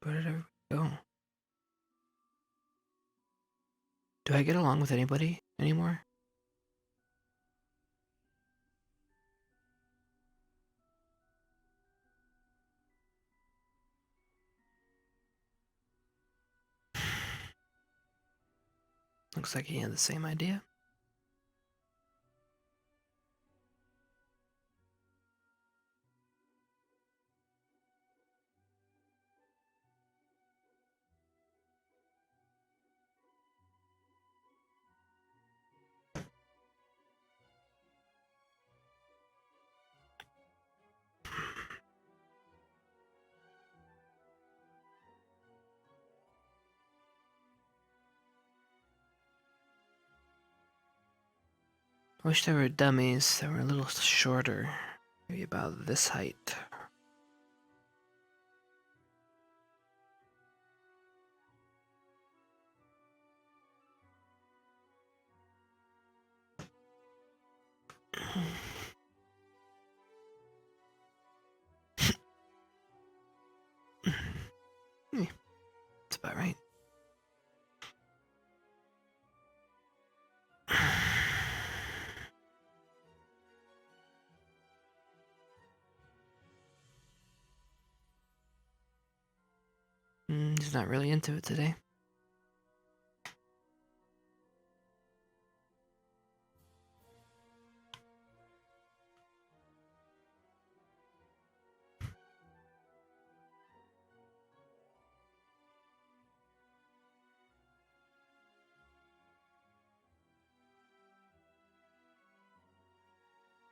Where did everybody go? Do I get along with anybody anymore? Looks like he had the same idea. I wish there were dummies that were a little shorter. Maybe about this height. That's about right. He's not really into it today.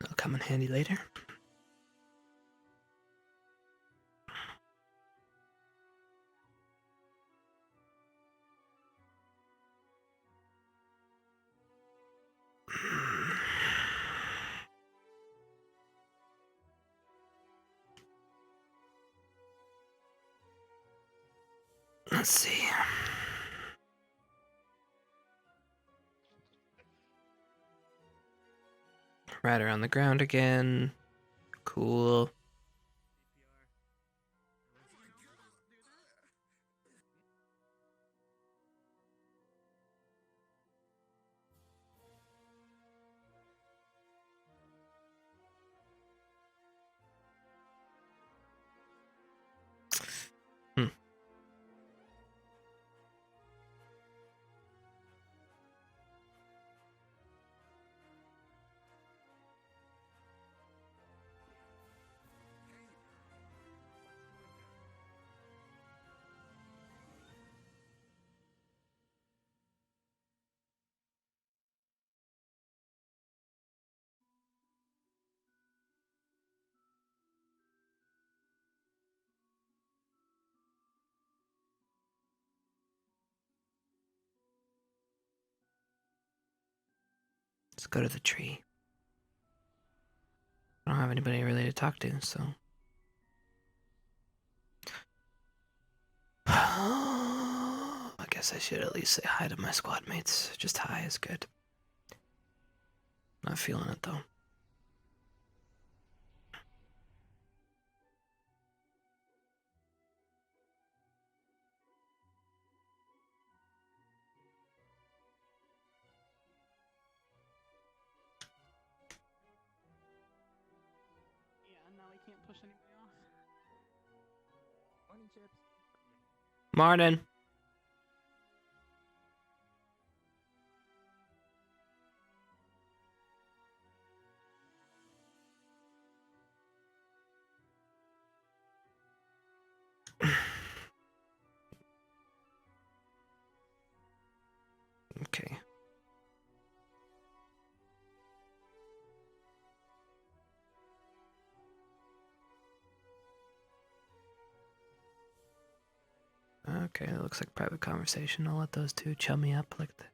It'll come in handy later. Let's see. Right around the ground again. Cool. Let's go to the tree. I don't have anybody really to talk to, so. I guess I should at least say hi to my squad mates. Just hi is good. Not feeling it though. Now we can't push anybody off. Morning, Chipz. Morning. Okay. Okay, it looks like private conversation. I'll let those two chum me up like that.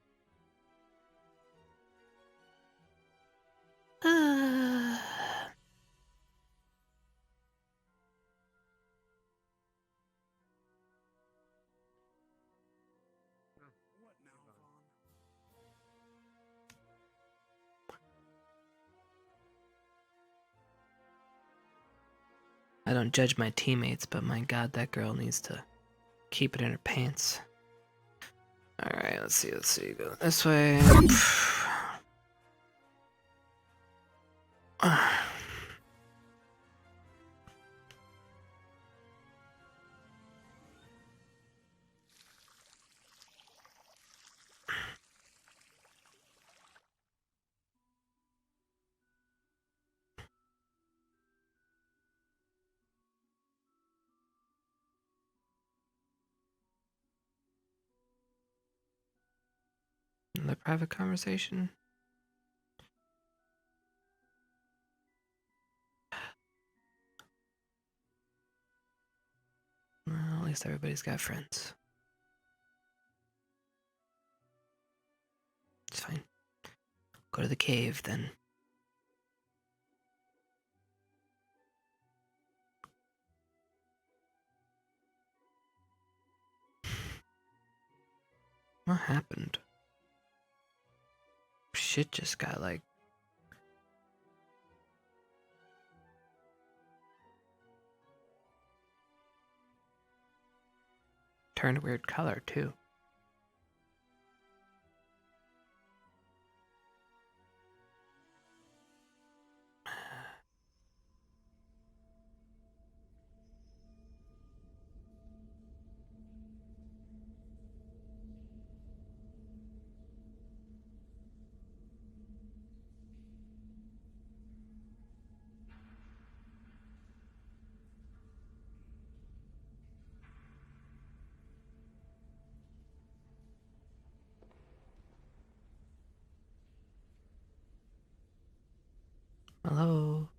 I don't judge my teammates, but my god, that girl needs to keep it in her pants. Alright, let's see. Go this way. Another private conversation. Well, at least everybody's got friends. It's fine. Go to the cave then. What happened? Shit just got like... turned a weird color too. Hello?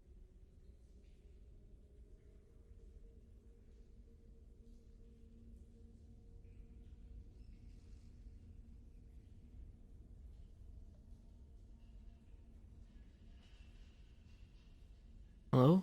Hello?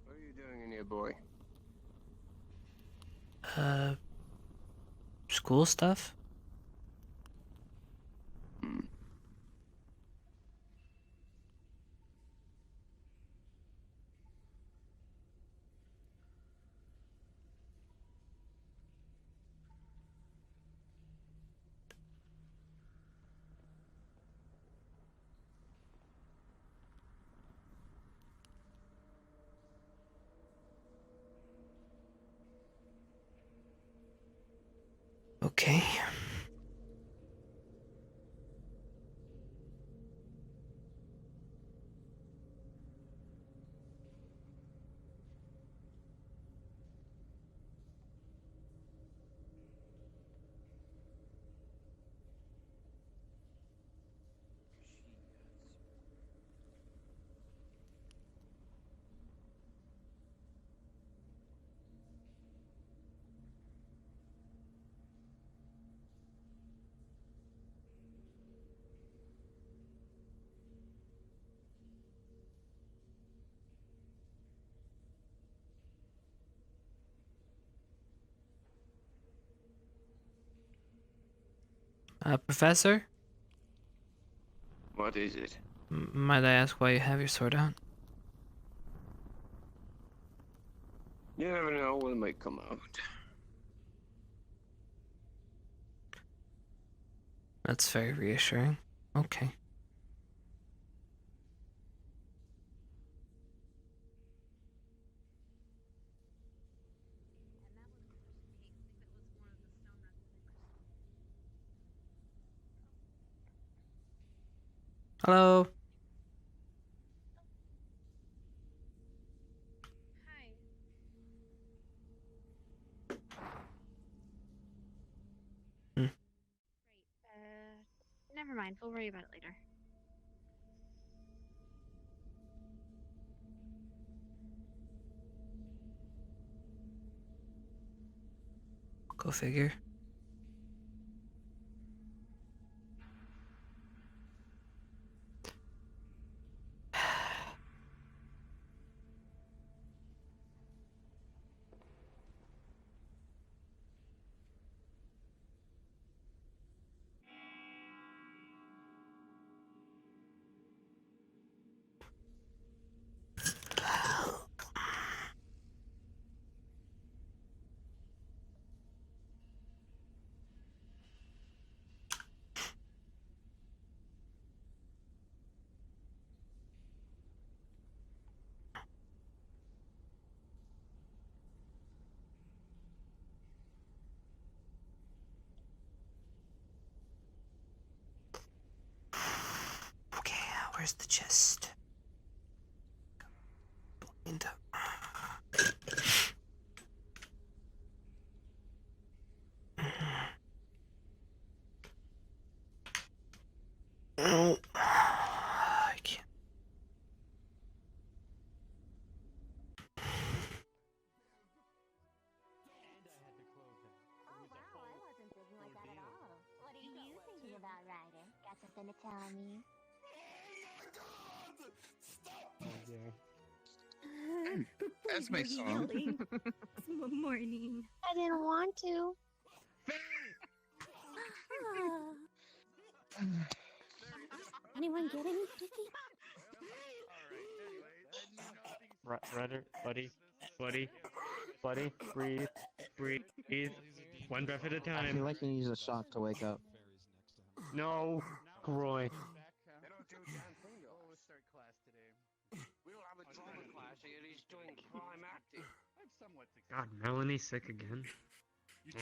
What are you doing in here, boy? School stuff? Okay. Professor? What is it? Might I ask why you have your sword out? You never know what might come out. That's very reassuring. Okay. Hello. Hi. Hmm. Right. Never mind. We'll worry about it later. Go figure. Okay, where's the chest? Blind. Oh, I can't. Oh wow, I wasn't thinking like that at all. What are you thinking about, Ryder? Got something to tell me? That's my song. Morning. I didn't want to. Anyone get anything? Rudder, buddy, breathe. One breath at a I feel time. like he needs a shot to wake up. No, Groy. They don't do a damn thing to us. We'll start class today. We don't have a drama class here. He's doing prime acting. I've somewhat succeeded. God, Melanie's sick again.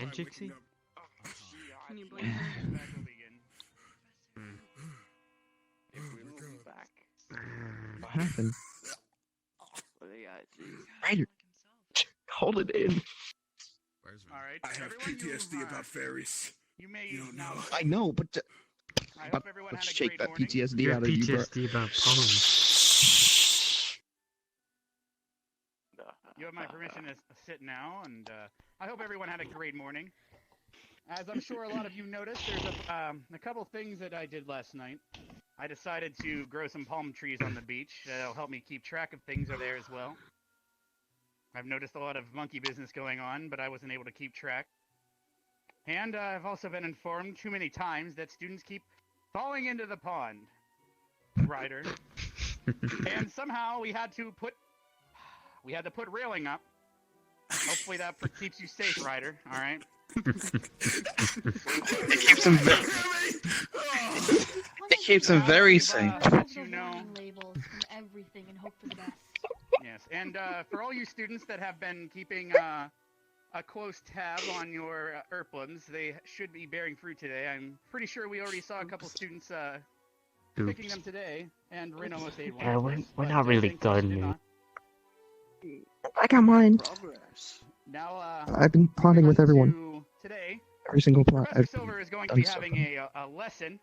And Jixie? Oh, gee, Can you I- blame her? Back will begin. If we move back. What happened? What they got? Ryder, hold it in. All right. I have everyone, PTSD about fairies. You may You don't now. know. I know, but I but hope everyone let's had a shake great that morning. PTSD You out have of you, bro. PTSD about poems. You have my permission to sit now, and I hope everyone had a great morning. As I'm sure a lot of you noticed, there's a couple things that I did last night. I decided to grow some palm trees on the beach. That'll help me keep track of things are there as well. I've noticed a lot of monkey business going on, but I wasn't able to keep track. And I've also been informed too many times that students keep falling into the pond. Ryder. And somehow we had to put railing up. Hopefully that keeps you safe, Ryder. All right. It keeps him it keeps him very safe. Let you know. Warning labels and everything, and hope for the best. Yes, and for all you students that have been keeping a close tab on your Erplums, they should be bearing fruit today. I'm pretty sure we already saw a couple students picking them today, and Rin almost ate one. Yeah, of we're course, not but, really thankfully she done did yet. not. I got mine. Progress. Now, I've been plotting with everyone. Today, Every single plot. Professor I've Silver is going to done be so having far. a lesson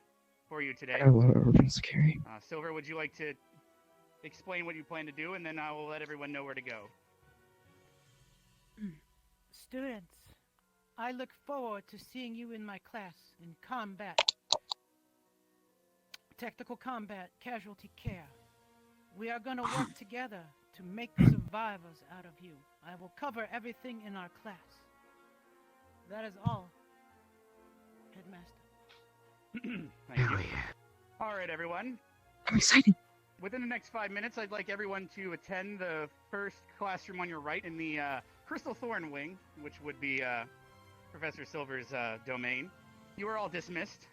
for you today. I got a lot of orphans to carry. Silver, would you like to explain what you plan to do, and then I will let everyone know where to go. Students, I look forward to seeing you in my class in combat. Technical combat, casualty care. We are going to work together to make survivors out of you. I will cover everything in our class. That is all, Headmaster. Thank you. All right, everyone. I'm excited. Within the next 5 minutes, I'd like everyone to attend the first classroom on your right in the Crystal Thorn Wing, which would be Professor Silver's domain. You are all dismissed.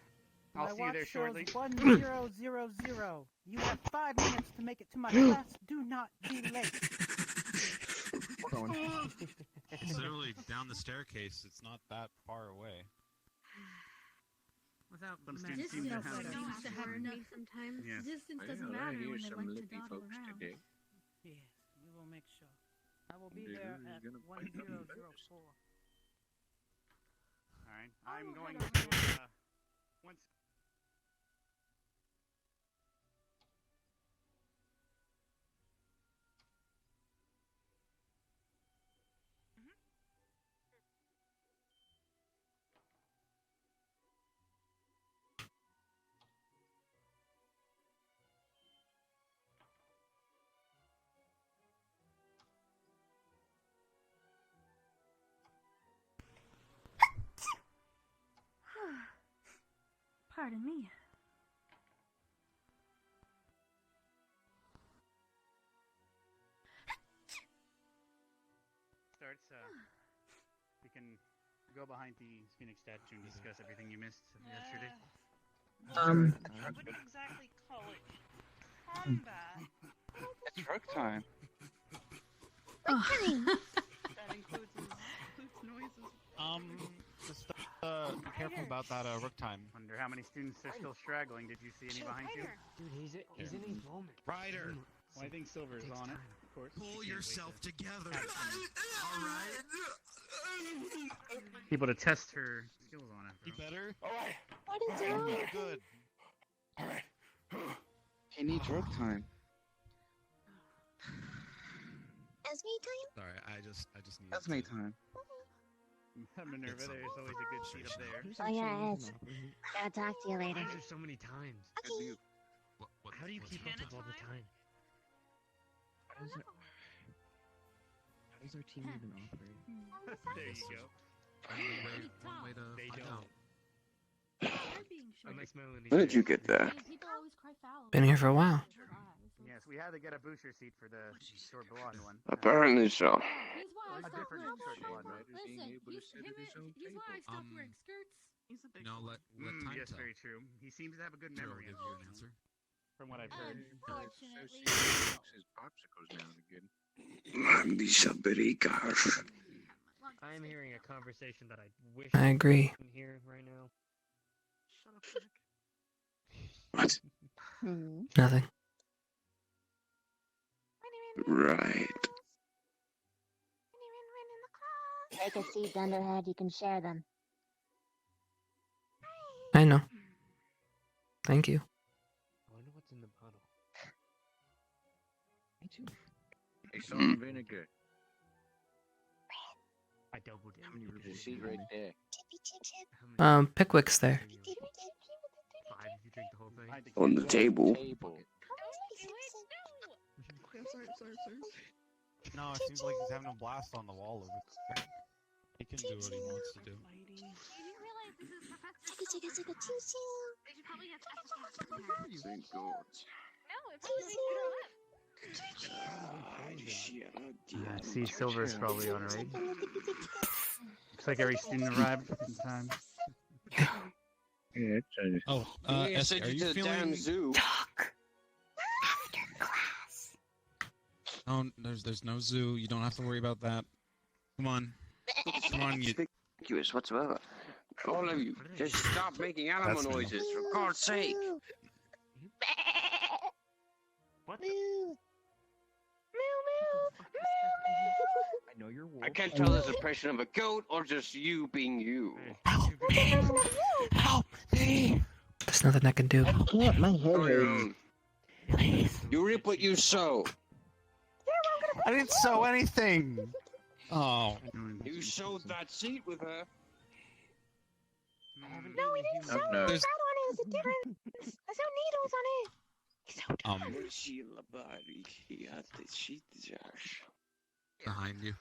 I'll see you there shortly. 1000. You have 5 minutes to make it to my class. Do not be late. It's literally down the staircase. It's not that far away. Without Some mess. students seem to have Distance to have me sometimes. Yes. Distance I doesn't know, I matter hear when they some like to lippy dawdle folks around. today. Yes, we will make sure. I will be Yeah, there who's at gonna 1004. All right. I'm will going head to over once. Pardon me. Starts, we can go behind the Phoenix statue and discuss everything you missed yesterday. I wouldn't exactly call it combat. It's work time. That includes noises. Just be careful about that rook time. Wonder how many students are still straggling. Did you see any behind you? Dude, he's in his moment. Ryder, Well, I think Silver is on it, of course. pull yourself together. All Alright. People to test her skills on it. You better? What is wrong? Good. He needs work time. Esme time? Sorry, I just need That's me time. Minerva, It's a there's always a good seat up there. Oh yeah, Ed. Gotta talk to you later. Why is there so many times? Okay. How do you what's keep up with all the time? How does our team even operate? There you go. one way to They find don't. out. Unless Melanie. When did you get there? People always cry foul. Been here for a while. Yes, we had to get a booster seat for the short blonde one. Apparently so. He's why I A stopped different wearing short blonde. Listen, being able to sit at his own he's why I table. stopped wearing skirts. He's a big Let time Yes, tell. very true. He seems to have a good Sure, I'll memory, give you an answer. from what I've heard. Unfortunately. His popsicles now and again. Mamisa Berikas. I am hearing a conversation that I wish I agree. couldn't hear right now. Shut up, Nick. What? Nothing. Right. Take a seat, Dunderhead. You can share them. I know. Thank you. I wonder what's in the bottle. Me too. Hey, salt and vinegar. I doubled it. How many The seat right there. Chippy chip chip. Pickwick's there. 5 if you drink the whole thing. I think On the table. No, it seems like he's having a blast on the wall over there. He can do what he wants to do. You realize this is Professor Chicka chicka chicka choo choo. They should probably have tested Thank God. No, it's see, Silver's probably on, right? Looks like every student arrived in time. Yeah, it's Oh, Essie, are you feeling? zoo. Oh, there's no zoo. You don't have to worry about that. Come on. Come on, you. Conspicuous whatsoever. All of you, just stop making animal That's me. noises, for God's sake. What? I know you're wolf. I can't tell this impression of a goat or just you being you. Help me! There's nothing I can do. What? My head On your hurts. own. You reap what you sow. I didn't sew anything. Oh. You sowed that seed with her. I haven't No, we eaten a didn't human. sew no. it. There's- Proud on it. It's a different. I sewed needles on it. Behind you.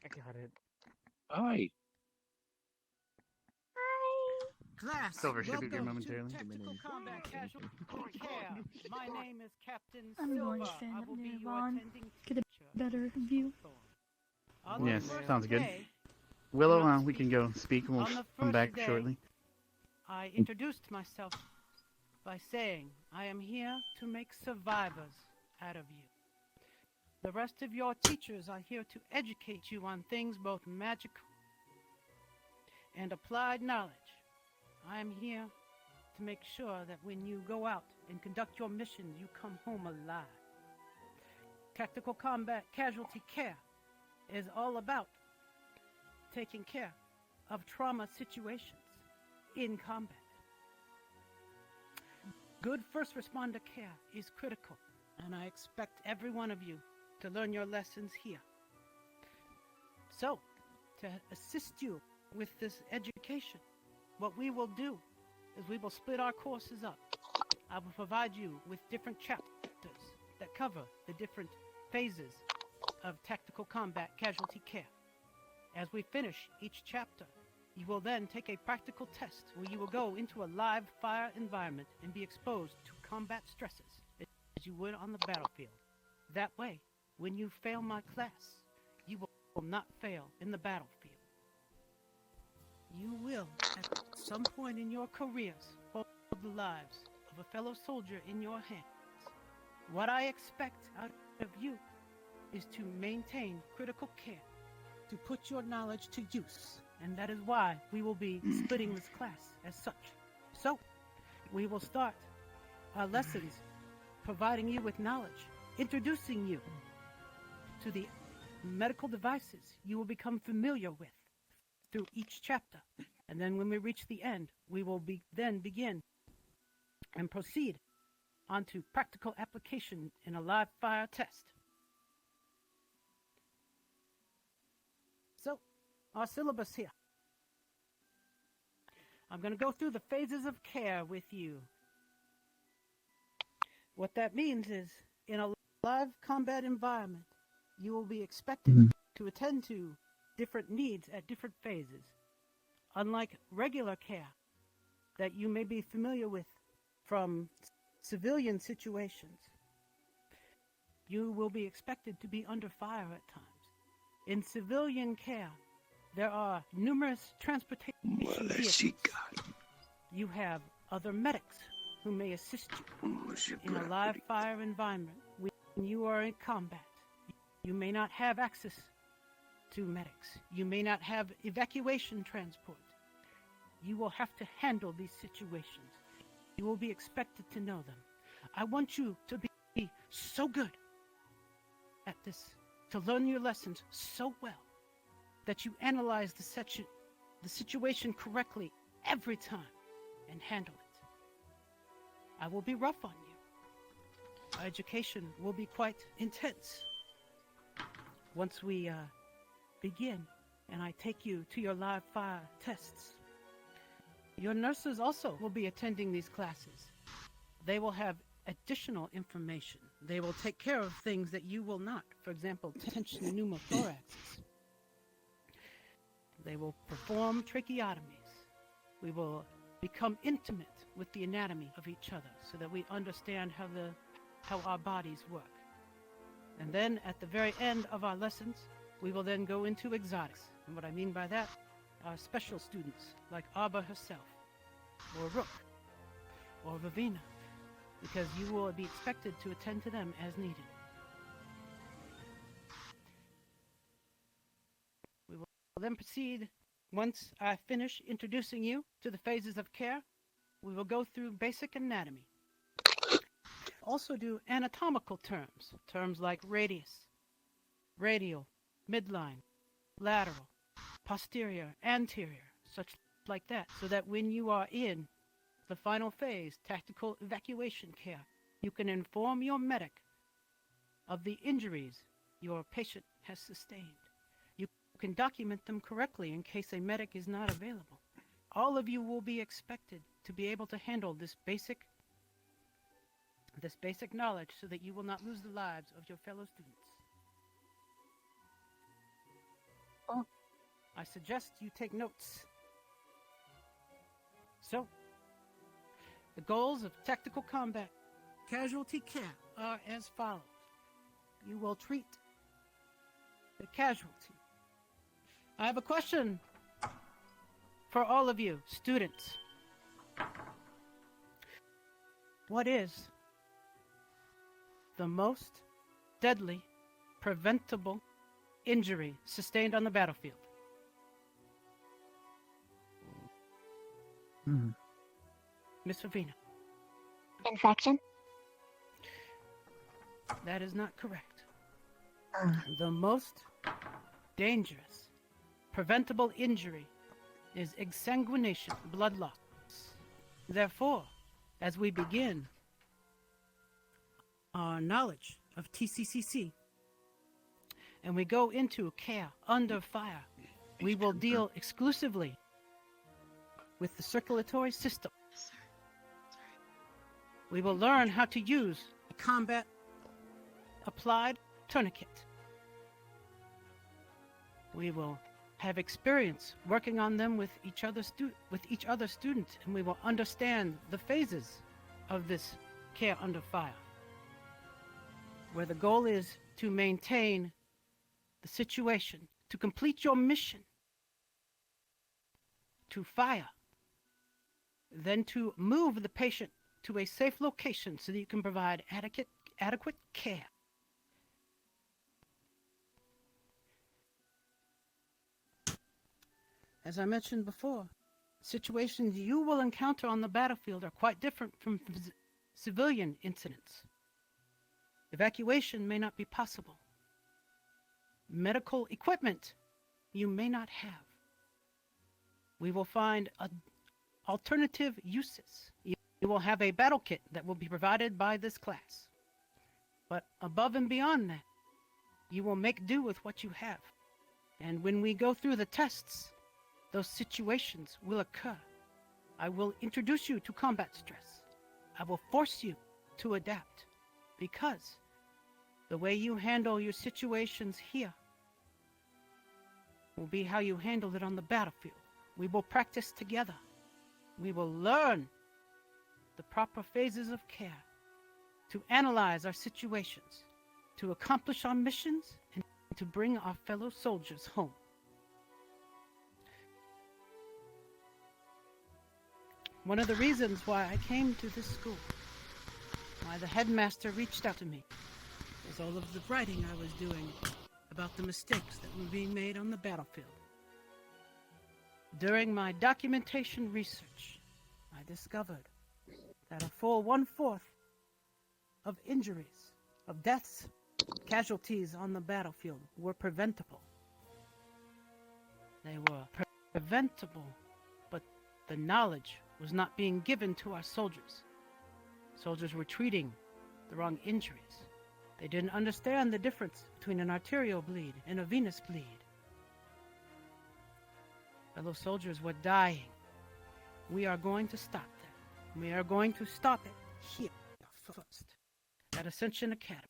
I got it. Hi. Class, Silver should be here welcome to momentarily. Tactical Combat Casualty Care. My name is Captain I'm Silver. going to stand I up will be near your Ron. attending Get a teacher. better view. On Yes, the first sounds good. day, Willow, not we can go speak and we'll On the come first back day, shortly. I introduced myself by saying, I am here to make survivors out of you. The rest of your teachers are here to educate you on things both magical and applied knowledge. I am here to make sure that when you go out and conduct your missions, you come home alive. Tactical Combat Casualty Care is all about taking care of trauma situations in combat. Good first responder care is critical, and I expect every one of you to learn your lessons here. So, to assist you with this education, what we will do is we will split our courses up. I will provide you with different chapters that cover the different phases of tactical combat casualty care. As we finish each chapter, you will then take a practical test where you will go into a live fire environment and be exposed to combat stresses as you would on the battlefield. That way, when you fail my class, you will not fail in the battlefield. You will, at some point in your careers, hold the lives of a fellow soldier in your hands. What I expect out of you is to maintain critical care, to put your knowledge to use, and that is why we will be splitting this class as such. So, we will start our lessons providing you with knowledge, introducing you to the medical devices you will become familiar with through each chapter. And then when we reach the end, we will then begin and proceed onto practical application in a live fire test. So, our syllabus here. I'm going to go through the phases of care with you. What that means is, in a live combat environment, you will be expected to attend to different needs at different phases. Unlike regular care that you may be familiar with from civilian situations, you will be expected to be under fire at times. In civilian care, there are numerous transportation vehicles. You have other medics who may assist you in a live fire environment. When you are in combat, you may not have access to medics. You may not have evacuation transport. You will have to handle these situations. You will be expected to know them. I want you to be so good at this, to learn your lessons so well, that you analyze the situation correctly every time and handle it. I will be rough on you. Our education will be quite intense. Once we begin and I take you to your live fire tests, your nurses also will be attending these classes. They will have additional information. They will take care of things that you will not. For example, tension pneumothoraxes. They will perform tracheotomies. We will become intimate with the anatomy of each other so that we understand how our bodies work. And then at the very end of our lessons, we will then go into exotics. And what I mean by that are special students like Arbor herself, or Rook, or Vivina, because you will be expected to attend to them as needed. We will then proceed, once I finish introducing you to the phases of care, we will go through basic anatomy. Also do anatomical terms, terms like radius, radial, midline, lateral, posterior, anterior, such like that, so that when you are in the final phase, tactical evacuation care, you can inform your medic of the injuries your patient has sustained. You can document them correctly in case a medic is not available. All of you will be expected to be able to handle this basic knowledge so that you will not lose the lives of your fellow students. I suggest you take notes. So, the goals of tactical combat casualty care are as follows. You will treat the casualty. I have a question for all of you, students. What is the most deadly, preventable injury sustained on the battlefield? Miss Favina. Infection? That is not correct. The most dangerous, preventable injury is exsanguination, blood loss. Therefore, as we begin our knowledge of TCCC and we go into care under fire, we will deal exclusively with the circulatory system. We will learn how to use a combat applied tourniquet. We will have experience working on them with each other students, and we will understand the phases of this care under fire, where the goal is to maintain the situation, to complete your mission, to fire, then to move the patient to a safe location so that you can provide adequate care. As I mentioned before, situations you will encounter on the battlefield are quite different from civilian incidents. Evacuation may not be possible. Medical equipment you may not have. We will find alternative uses. You will have a battle kit that will be provided by this class. But above and beyond that, you will make do with what you have. And when we go through the tests, those situations will occur. I will introduce you to combat stress. I will force you to adapt, because the way you handle your situations here will be how you handle it on the battlefield. We will practice together. We will learn the proper phases of care to analyze our situations, to accomplish our missions, and to bring our fellow soldiers home. One of the reasons why I came to this school, why the headmaster reached out to me, was all of the writing I was doing about the mistakes that were being made on the battlefield. During my documentation research, I discovered that a full 1/4 of injuries, of deaths, casualties on the battlefield were preventable. They were preventable, but the knowledge was not being given to our soldiers. Soldiers were treating the wrong injuries. They didn't understand the difference between an arterial bleed and a venous bleed. Fellow soldiers were dying. We are going to stop that. We are going to stop it here first, at Ascension Academy.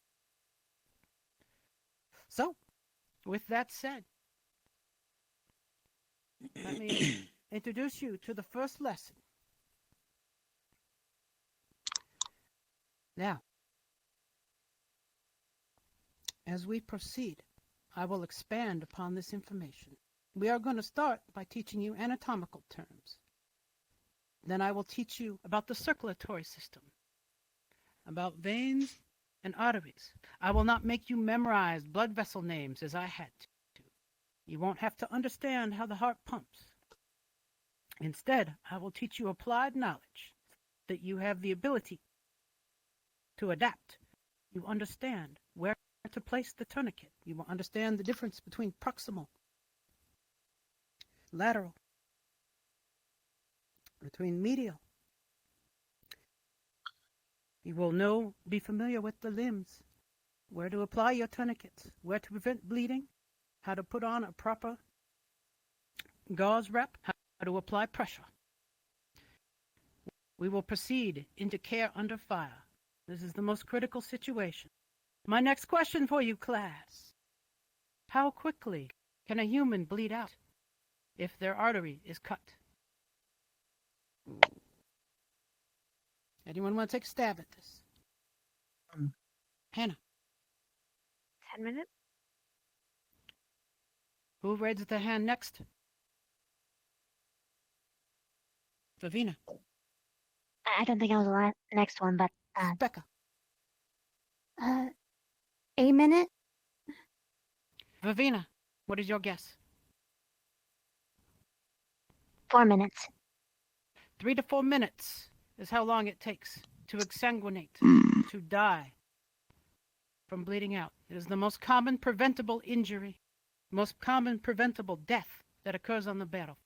So, with that said, let me introduce you to the first lesson. Now, as we proceed, I will expand upon this information. We are going to start by teaching you anatomical terms. Then I will teach you about the circulatory system, about veins and arteries. I will not make you memorize blood vessel names as I had to. You won't have to understand how the heart pumps. Instead, I will teach you applied knowledge that you have the ability to adapt. You understand where to place the tourniquet. You will understand the difference between proximal, lateral, between medial. You will be familiar with the limbs, where to apply your tourniquets, where to prevent bleeding, how to put on a proper gauze wrap, how to apply pressure. We will proceed into care under fire. This is the most critical situation. My next question for you, class. How quickly can a human bleed out if their artery is cut? Anyone want to take a stab at this? Hannah. 10 minutes? Who raises their hand next? Vivina. I don't think I was the next one, but Becca. A minute? Vivina, what is your guess? 4 minutes. 3 to 4 minutes is how long it takes to exsanguinate, to die from bleeding out. It is the most common preventable injury, most common preventable death that occurs on the battlefield.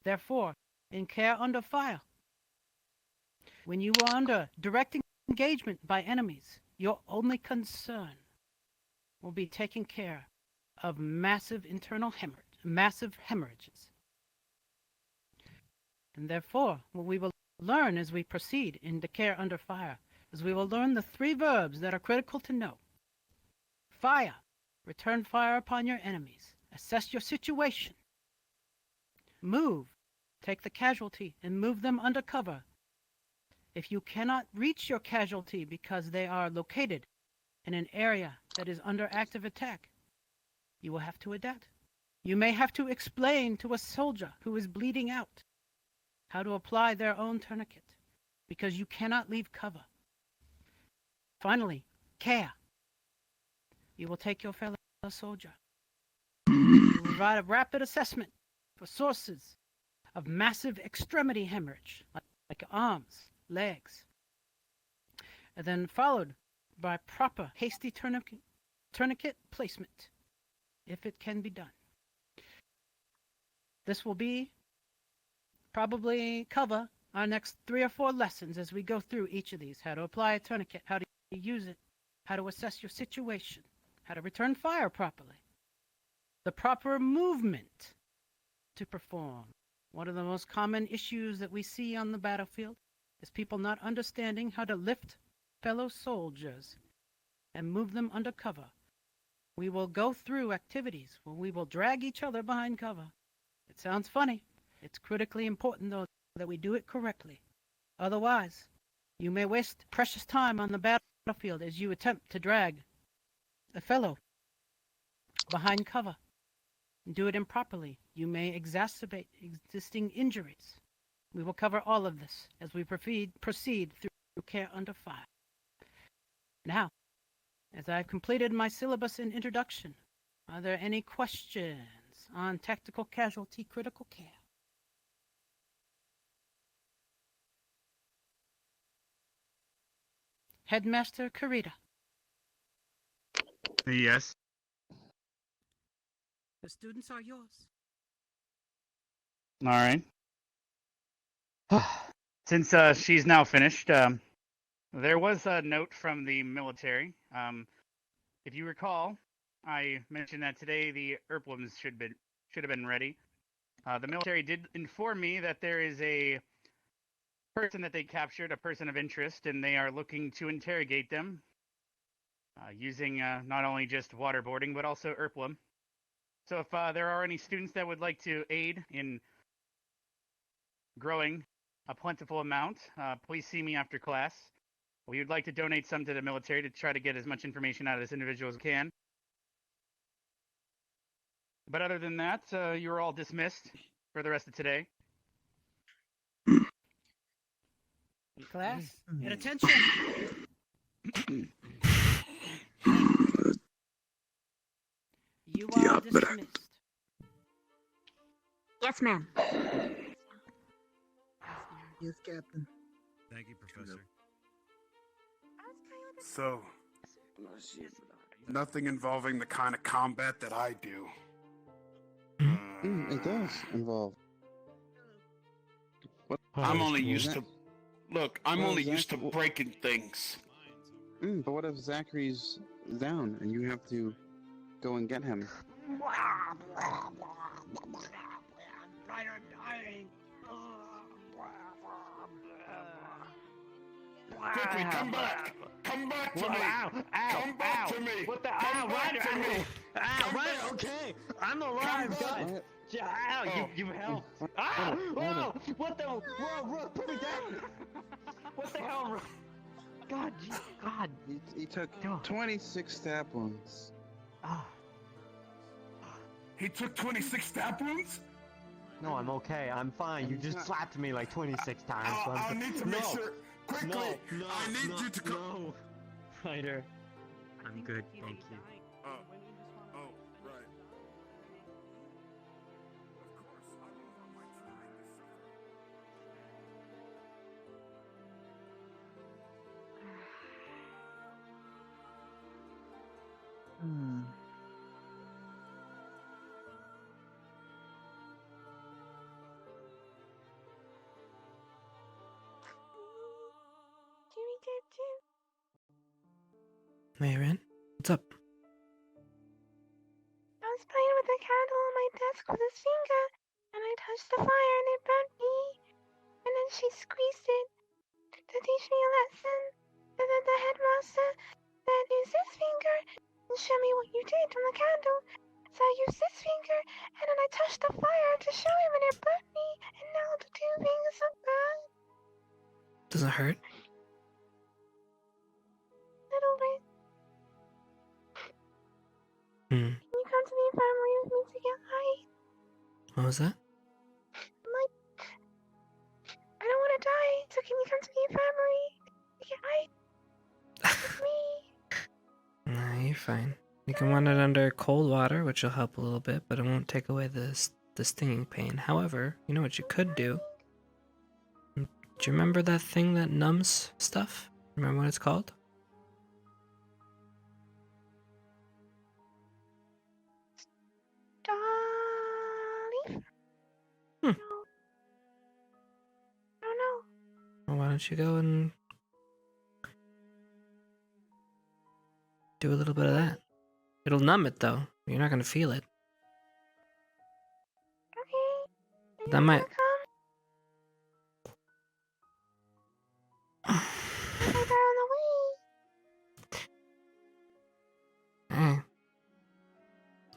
Therefore, in care under fire, when you are under direct engagement by enemies, your only concern will be taking care of massive internal hemorrhages. And therefore, what we will learn as we proceed into care under fire is we will learn the 3 verbs that are critical to know. Fire, return fire upon your enemies. Assess your situation. Move, take the casualty and move them under cover. If you cannot reach your casualty because they are located in an area that is under active attack, you will have to adapt. You may have to explain to a soldier who is bleeding out how to apply their own tourniquet, because you cannot leave cover. Finally, care. You will take your fellow soldier. You will provide a rapid assessment for sources of massive extremity hemorrhage, like arms, legs, and then followed by proper hasty tourniquet placement, if it can be done. This will be probably cover our next 3 or 4 lessons as we go through each of these. How to apply a tourniquet, how to use it, how to assess your situation, how to return fire properly, the proper movement to perform. One of the most common issues that we see on the battlefield is people not understanding how to lift fellow soldiers and move them under cover. We will go through activities where we will drag each other behind cover. It sounds funny. It's critically important, though, that we do it correctly. Otherwise, you may waste precious time on the battlefield as you attempt to drag a fellow behind cover. Do it improperly. You may exacerbate existing injuries. We will cover all of this as we proceed through care under fire. Now, as I've completed my syllabus and introduction, are there any questions on tactical casualty critical care? Headmaster Karita. Yes. The students are yours. All right. Since she's now finished, there was a note from the military. If you recall, I mentioned that today the Erplums should have been ready. The military did inform me that there is a person that they captured, a person of interest, and they are looking to interrogate them using not only just waterboarding but also Erplum. So if there are any students that would like to aid in growing a plentiful amount, please see me after class. We would like to donate some to the military to try to get as much information out of this individual as we can. But other than that, you are all dismissed for the rest of today. Class, at attention! You are dismissed. Yes, ma'am. Yes, Captain. Thank you, Professor. So, nothing involving the kind of combat that I do. It does involve. I'm only used to. Look, I'm only used to breaking things. But what if Zachary's down and you have to go and get him? Quickly, come back! Come back to me! Come back to me! What the? Come back to me! Ryder, okay. I'm alive, guys. Ow, you helped. Ah! Lalo. Whoa! What the? Whoa, put me down! What the hell? God, God. He took Oh. 26 stab wounds. Ah. He took 26 stab wounds? No, I'm okay. I'm fine. You just slapped me like 26 times. So I'll need to make sure. Quickly! No, I need you to come. No. Ryder. I'm good, thank you. Oh, right. Of course, I don't want my teammate to suffer. Jimmy Chip Chip. Mayrin, what's up? I was playing with a candle on my desk with his finger, and I touched the fire and it burnt me. And then she squeezed it to teach me a lesson. And then the headmaster said, use this finger and show me what you did on the candle. So I used this finger, and then I touched the fire to show him, and it burnt me. And now the two fingers are burned. Does it hurt? Little bit. Hmm. Can you come to the infirmary with me to get high? What was that? I don't want to die, so can you come to the infirmary to get high with me? Nah, you're fine. You can run it under cold water, which will help a little bit, but it won't take away the stinging pain. However, you know what you could do? Do you remember that thing that numbs stuff? Remember what it's called? Dolly? Hmm. No. I don't know. Well, why don't you go and do a little bit of that? It'll numb it though. You're not gonna feel it. Okay. That might. Come? They're on the way. Alright.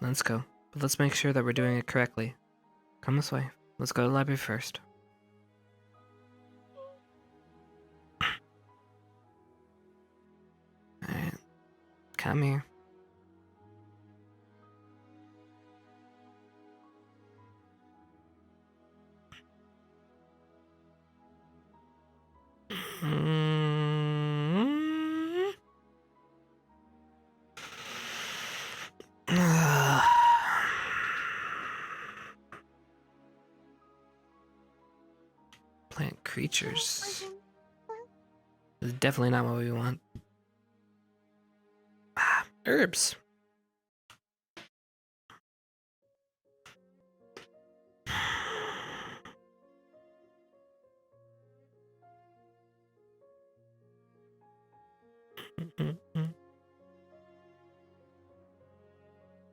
Let's go. But let's make sure that we're doing it correctly. Come this way. Let's go to the library first. Alright. Come here. Plant creatures. This is definitely not what we want. Herbs.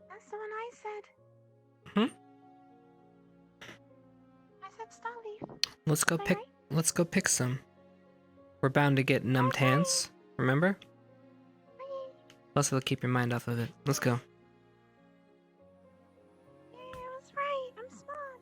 That's the one I said. Hmm? I said Starleaf. Let's go pick some. We're bound to get numbed hands, remember? Plus it'll keep your mind off of it. Let's go. Yeah, I was right. I'm smart.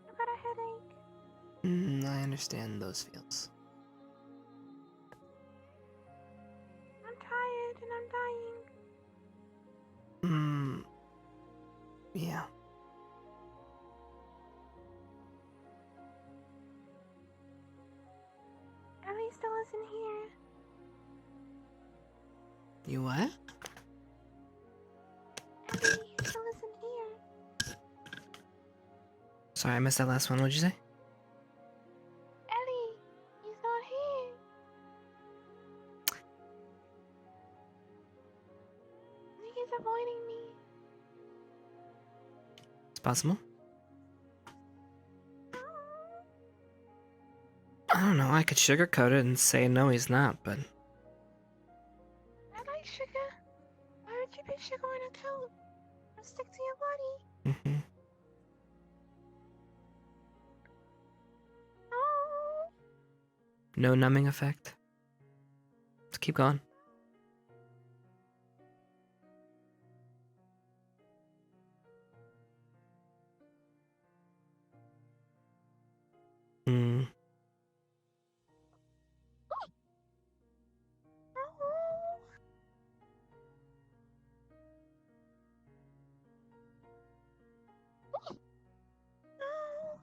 I got a headache. I understand those feels. I'm tired and I'm dying. Yeah. Ellie still isn't here. You what? Ellie still isn't here. Sorry, I missed that last one. What'd you say? Ellie, he's not here. I think he's avoiding me. It's possible. I don't know, I could sugarcoat it and say no, he's not, but I like sugar. Why would you put sugar in a coat. It'll stick to your body. Mm-hmm. Oh. No numbing effect. Let's keep going. Hmm. No.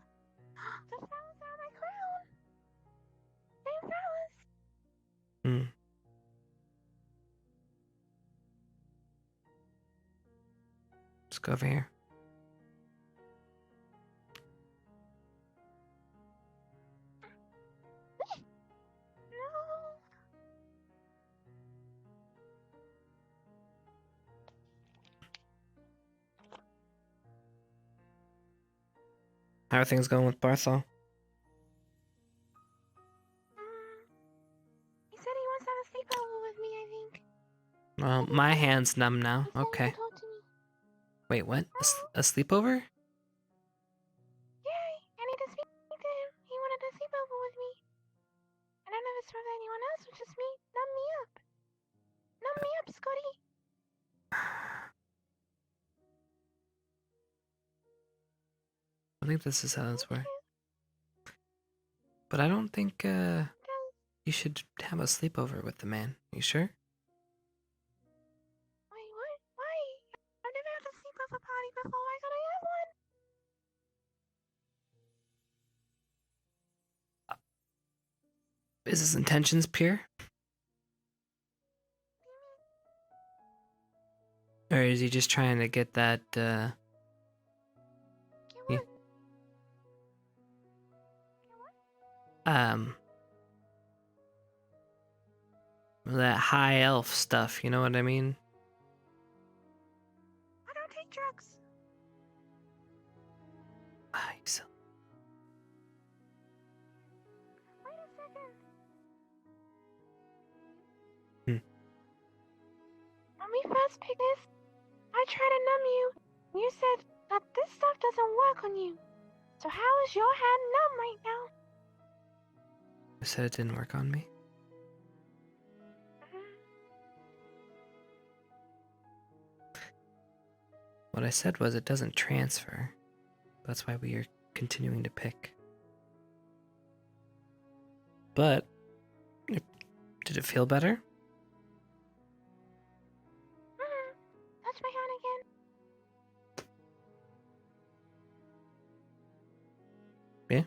The flowers are my crown. They're flowers. Hmm. Let's go over here. No. How are things going with Barthol? He said he wants to have a sleepover with me, I think. Well, my hand's numb now. He said Okay. he'll talk to me. Wait, what? A sleepover? Yeah, I need to speak to him. He wanted to sleep over with me. I don't know if it's for anyone else, or just me. Numb me up. Numb me up, Scotty. I think this is how this works. But I don't think you should have a sleepover with the man. You sure? Wait, what? Why? I've never had a sleepover party before. Why can't I have one? Is his intentions pure? Or is he just trying to get that, Get what? that high elf stuff, you know what I mean? I don't take drugs. Ah, you silly. Wait a second. When we first picked this, I tried to numb you. You said that this stuff doesn't work on you. So how is your hand numb right now? I said it didn't work on me. What I said was it doesn't transfer. That's why we are continuing to pick. But, did it feel better? Touch my hand again. Yeah?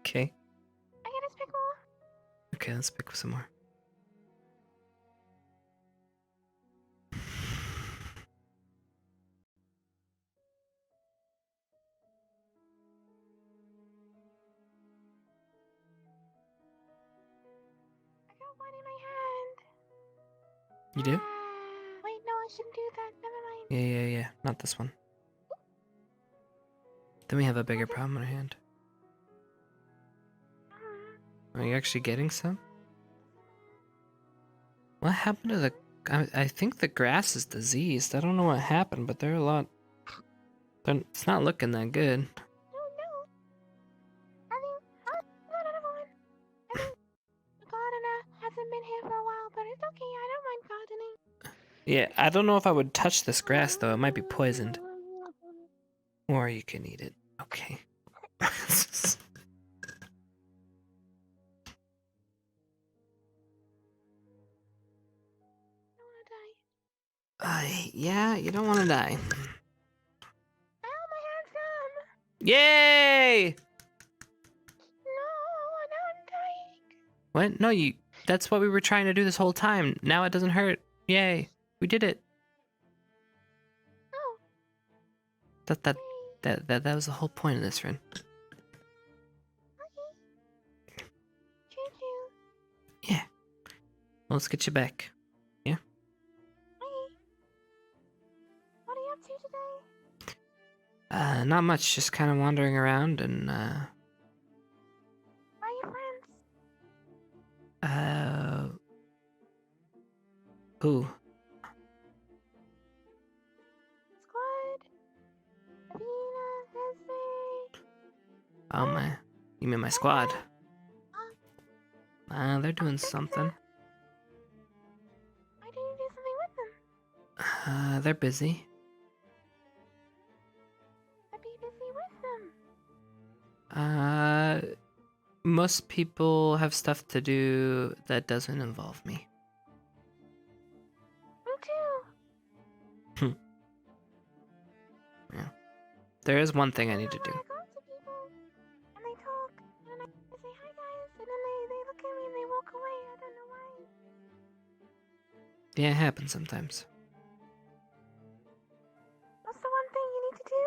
Okay. I can just pick more. Okay, let's pick some more. I got one in my hand. You do? Wait, no, I shouldn't do that. Never mind. Yeah. Not this one. Then we have a bigger problem on our hand. Are you actually getting some? What happened to the... I think the grass is diseased. I don't know what happened, but they're a lot... It's not looking that good. No. I think... Oh, another one. I think the gardener hasn't been here for a while, but it's okay. I don't mind gardening. Yeah, I don't know if I would touch this grass, though. It might be poisoned. Or you can eat it. Okay. Yeah, you don't want to die. Ow, my hand's numb. Yay! No, now I'm dying. What? No, that's what we were trying to do this whole time. Now it doesn't hurt. Yay. We did it. Oh. That was the whole point of this, friend. Okay. Choo-choo. Yeah. Well, let's get you back. Yeah? Okay. What are you up to today? Not much. Just kind of wandering around and, Are you friends? Who? Squad. Avina, Leslie. Oh my. You mean my squad? They're doing something. Why didn't you do something with them? They're busy. I'd be busy with them. Most people have stuff to do that doesn't involve me. Me too. Yeah. There is one thing I need to do. I go up to people and they talk and I say hi guys and then they look at me and they walk away. I don't know why. Yeah, it happens sometimes. What's the one thing you need to do?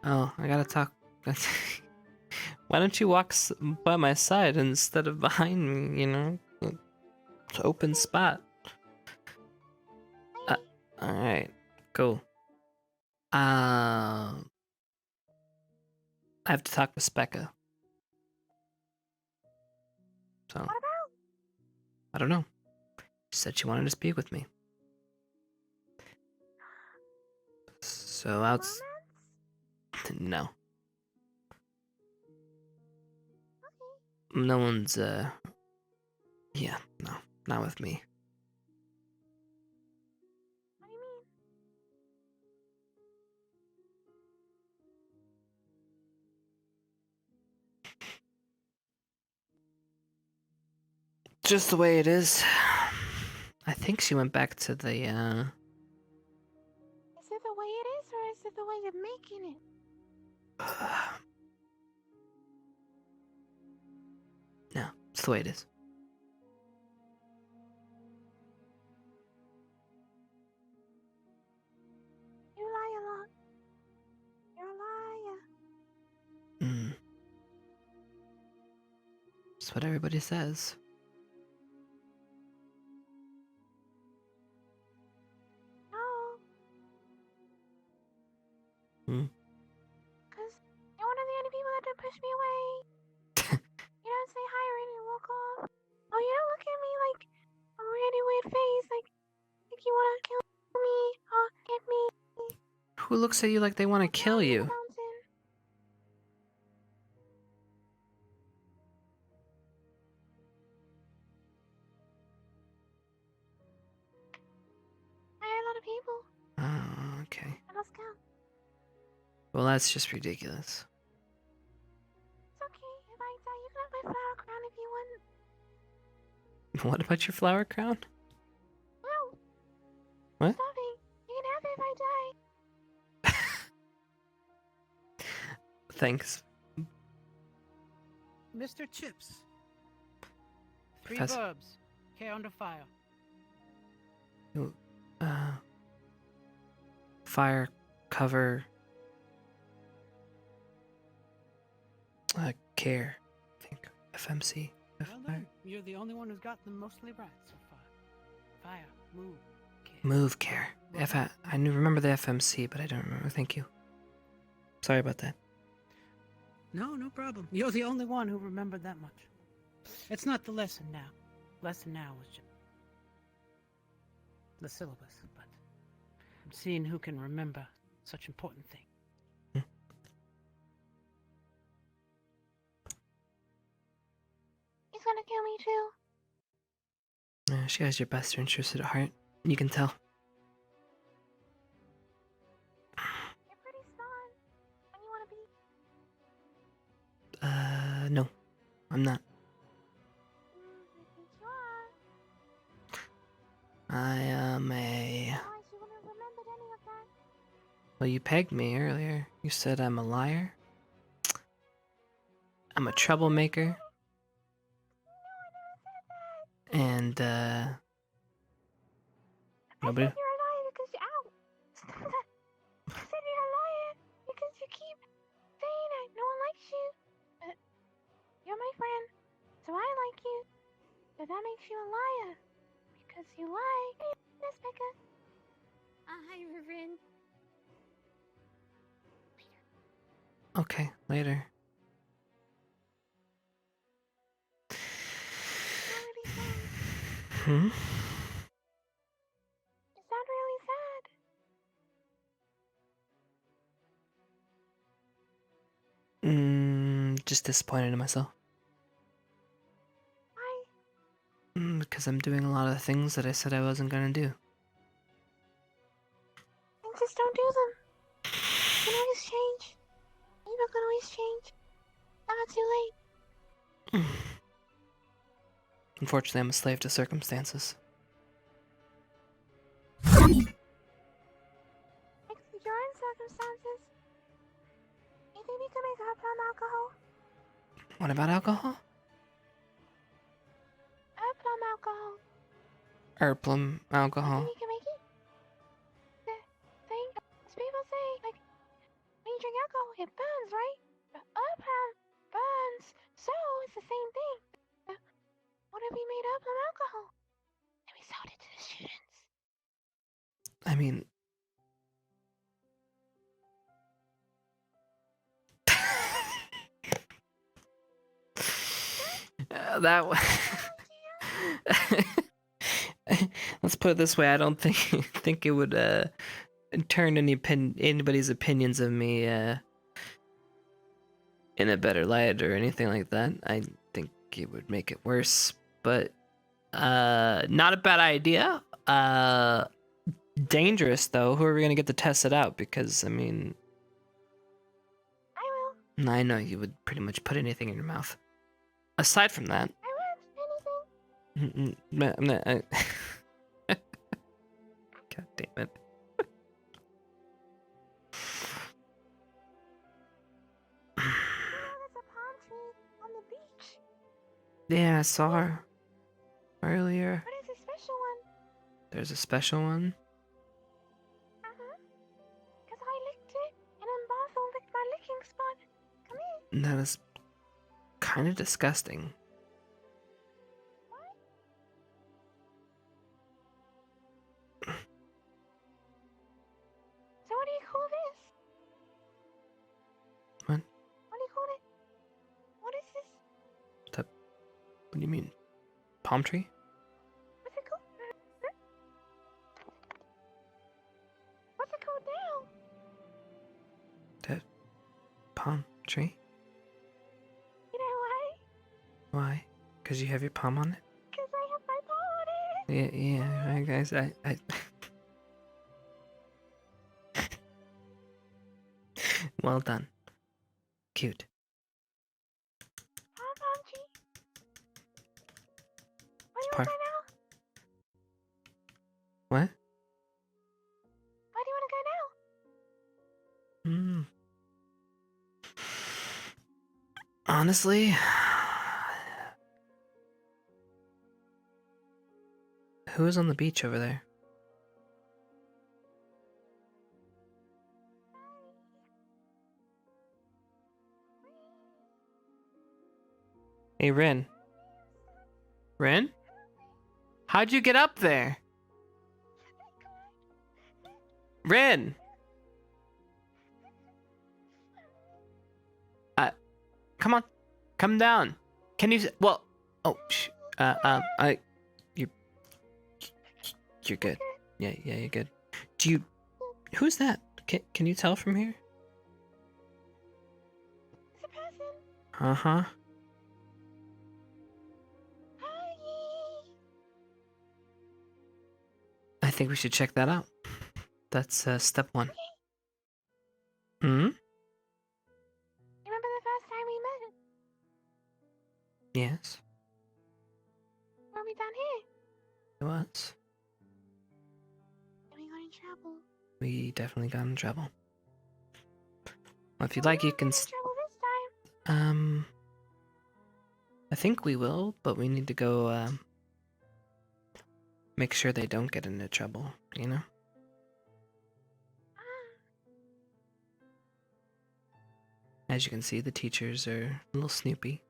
Oh, I gotta talk. Why don't you walk by my side instead of behind me, you know? It's an open spot. Alright, cool. I have to talk with Specca. So, What about? I don't know. She said she wanted to speak with me. So, Romance? No. Okay. No one's, yeah, no, not with me. What do you mean? Just the way it is. I think she went back to the, Is it the way it is or is it the way you're making it? No, it's the way it is. You lie a lot. You're a liar. That's what everybody says. No. Hmm? Because you're one of the only people that don't push me away. You don't say hi or anything, walk off. Oh, you don't look at me like a really weird face, like you wanna kill me or get me. Who looks at you like they want to kill you? Mountain. I had a lot of people. Oh, okay. I lost count. Well, that's just ridiculous. It's okay. If I die, you can have my flower crown if you want. What about your flower crown? No. What? Stopping. You can have it if I die. Thanks. Mr. Chipz. 3 Professor- verbs. Care under fire. Fire, cover, care, I think. FMC. Well done. You're the only one who's got them mostly right so far. Fire, move, care. Move, care. I knew remember the FMC, but I don't remember. Thank you. Sorry about that. No, no problem. You're the only one who remembered that much. It's not the lesson now. Lesson now was just the syllabus, but I'm seeing who can remember such important things. He's gonna kill me too. She has your best interest at heart. You can tell. You're pretty smart. And you wanna be. No. I'm not. I think you are. I am a... Otherwise, you wouldn't have remembered any of that. Well, you pegged me earlier. You said I'm a liar. I'm a troublemaker. No, I never said that. And, nobody... I said you're a liar because you're out. Stop that. I said you're a liar because you keep saying that no one likes you. But you're my friend, so I like you. But that makes you a liar because you lie. Hey, Miss Becca. Hi, Reverend. Okay, later. Hmm? You sound really sad. Just disappointed in myself. Why? Because I'm doing a lot of things that I said I wasn't gonna do. Then just don't do them. You can always change. People can always change. Not too late. Unfortunately, I'm a slave to circumstances. Except your own circumstances. You think we can make her plum alcohol? What about alcohol? Plum alcohol. Plum alcohol. You think we can make it? The thing people say, like, when you drink alcohol, it burns, right? But plum burns, so it's the same thing. What if we made plum alcohol? And we sold it to the students. I mean... that one... Let's put it this way, I don't think it would turn anybody's opinions of me in a better light or anything like that. I think it would make it worse, but not a bad idea. Dangerous though. Who are we gonna get to test it out? Because I mean, I will. I know you would pretty much put anything in your mouth. Aside from that, I won't anything. God damn it. There's a palm tree on the beach. Yeah, I saw her earlier. But it's a special one. There's a special one. Because I licked it, and then Barthel licked my licking spot. Come here. That is kind of disgusting. So what do you call this? What? What do you call it? What is this? What do you mean? Palm tree? What's it called? What's it called now? That palm tree? You know why? Why? Because you have your palm on it? Because I have my palm on it. Yeah, right, guys. I Well done. Cute. Palm tree. Where do you Par- want to go now? What? Where do you want to go now? Honestly, who is on the beach over there? Hey, Rin. Rin? How'd you get up there? Rin! Come on. Come down. Can you... Well... Oh, You're good. Yeah, you're good. Do you... Who's that? Can you tell from here? It's a person. Uh-huh. Hi. I think we should check that out. That's step one. Hmm? Remember the first time we met? Yes. Were we down here? It was. And we got in trouble. We definitely got in trouble. Well, if you'd like, you can... In trouble this time. I think we will, but we need to go, make sure they don't get into trouble, you know? As you can see, the teachers are a little snoopy.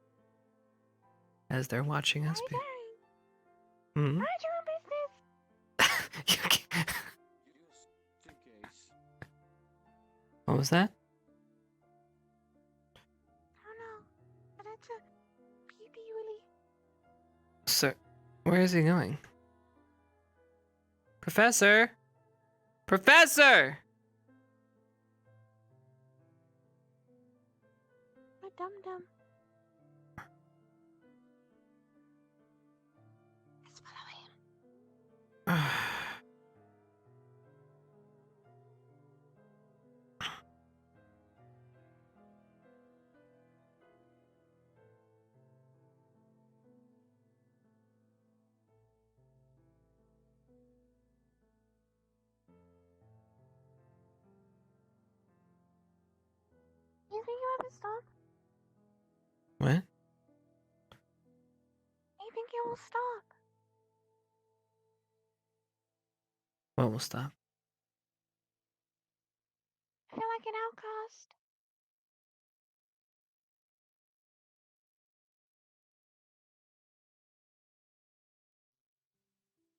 As they're watching us. Mind your own business. What was that? I don't know. But that's a pee-pee, Willie. Sir, where is he going? Professor! Professor! A dum dum. Let's follow him. You think you'll ever stop? What? You think you will stop? What will stop? I feel like an outcast.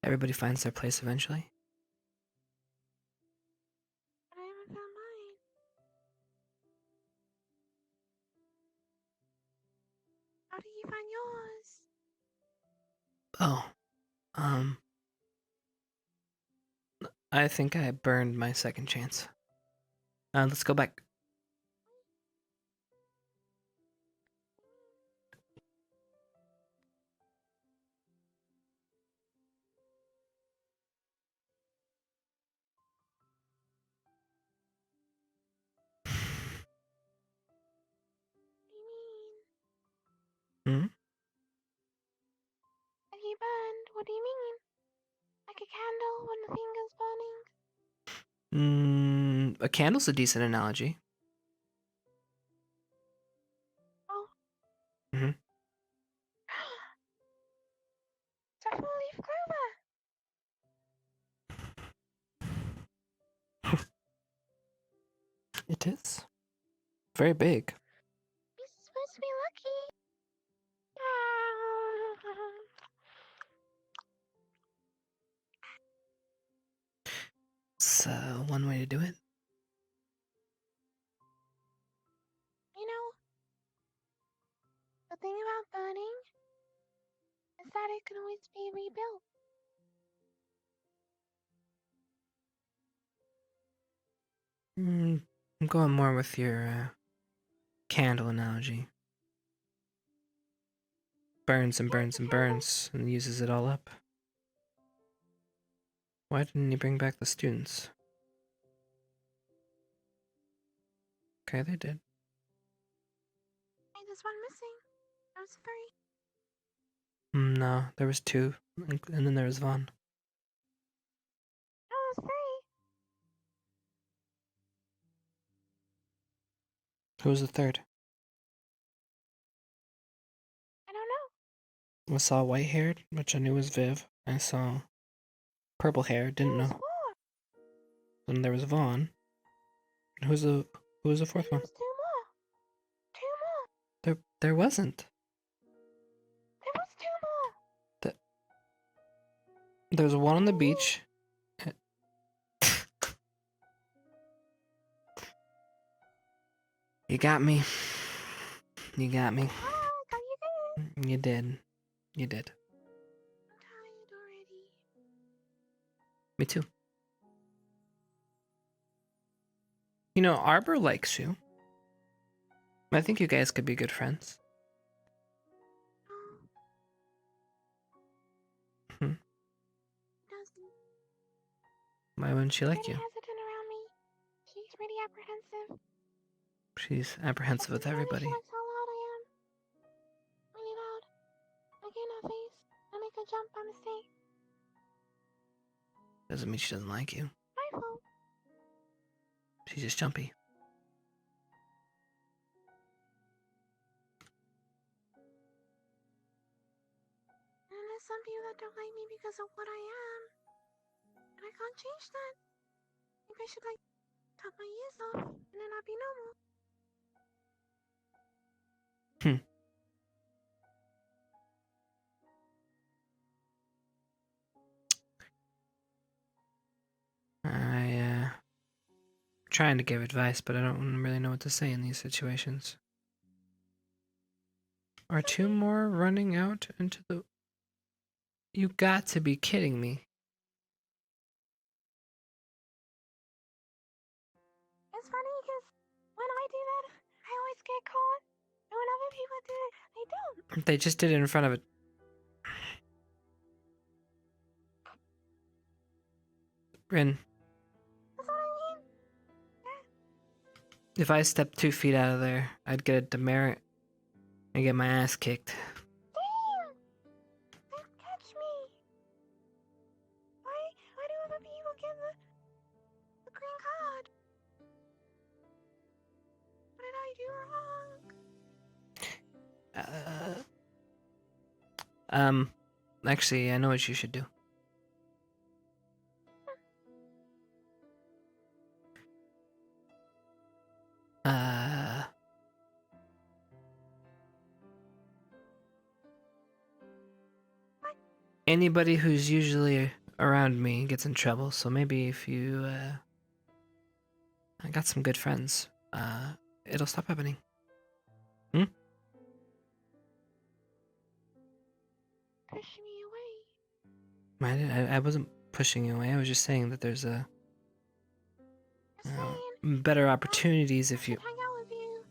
Everybody finds their place eventually. But I haven't found mine. How did you find yours? Oh. I think I burned my second chance. Let's go back. What do you mean? Hmm? Have you burned? What do you mean? Like a candle when the finger's burning? A candle's a decent analogy. Oh. Mm-hmm. It's a four-leaf clover. It is. Very big. You're supposed to be lucky. It's one way to do it. You know, the thing about burning is that it can always be rebuilt. I'm going more with your candle analogy. Burns and burns and burns and uses it all up. Why didn't you bring back the students? Okay, they did. Hey, there's one missing. There was three. No, there was two, and then there was Vaughn. Oh, there's three. Who was the third? I don't know. I saw white-haired, which I knew was Viv. I saw purple hair, didn't know. Four. Then there was Vaughn. Who was the fourth one? There was two more. Two more. There wasn't. There was two more. There was one on the beach. You got me. You got me. Oh, got you good. You did. You did. I'm tired already. Me too. You know, Arbor likes you. I think you guys could be good friends. Hmm. Doesn't. Why wouldn't she like Pretty you? hesitant around me. She's pretty apprehensive. She's apprehensive with everybody. She likes how loud I am. Really loud. I get in her face. I make her jump by mistake. Doesn't mean she doesn't like you. My fault. She's just jumpy. And there's some people that don't like me because of what I am. And I can't change that. Maybe I should, like, cut my ears off, and then I'll be normal. Trying to give advice, but I don't really know what to say in these situations. Are two more running out into the... You got to be kidding me. people do it. They don't. They just did it in front of it. Rin, That's what I mean. if I stepped 2 feet out of there, I'd get a demerit and get my ass kicked. Damn! They catch me. Why do other people get the green card? What did I do wrong? Actually, I know what you should do. Anybody who's usually around me gets in trouble, so maybe if you, I got some good friends, it'll stop happening. Push me away. I wasn't pushing you away, I was just saying that there's a Just saying. better opportunities if you... I should hang out with you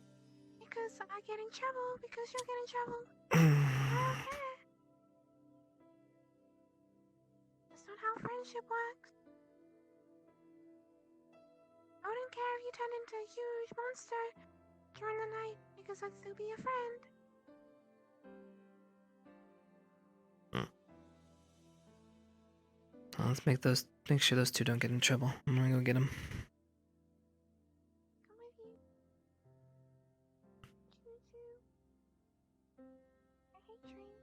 because I get in trouble because you get in trouble. I don't care. That's not how friendship works. I wouldn't care if you turned into a huge monster during the night because I'd still be a friend. Well, let's make sure those two don't get in trouble. I'm gonna go get them. Come with you. Choo-choo. I hate trains.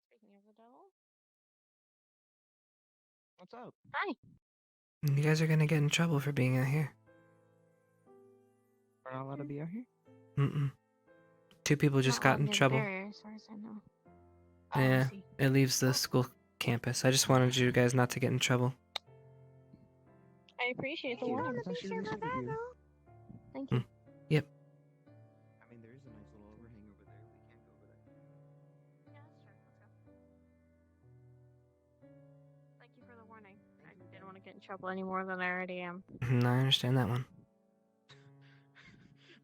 Speaking of the devil. What's up? Hi. You guys are gonna get in trouble for being out here. We're not allowed to be out here? Mm-mm. 2 people just Not got allowed in near the trouble. barrier, as far as I know. Oh, I Yeah, see. it leaves the school campus. I just wanted you guys not to get in trouble. I appreciate the You warning. want to be That's actually sugar really sweet of bear, you. though? Thank you. Yep. I mean, there is a nice little overhang over there. We can't go over there. Yeah, that's true. Let's go. Thank you for the warning. I didn't want to get in trouble any more than I already am. I understand that one.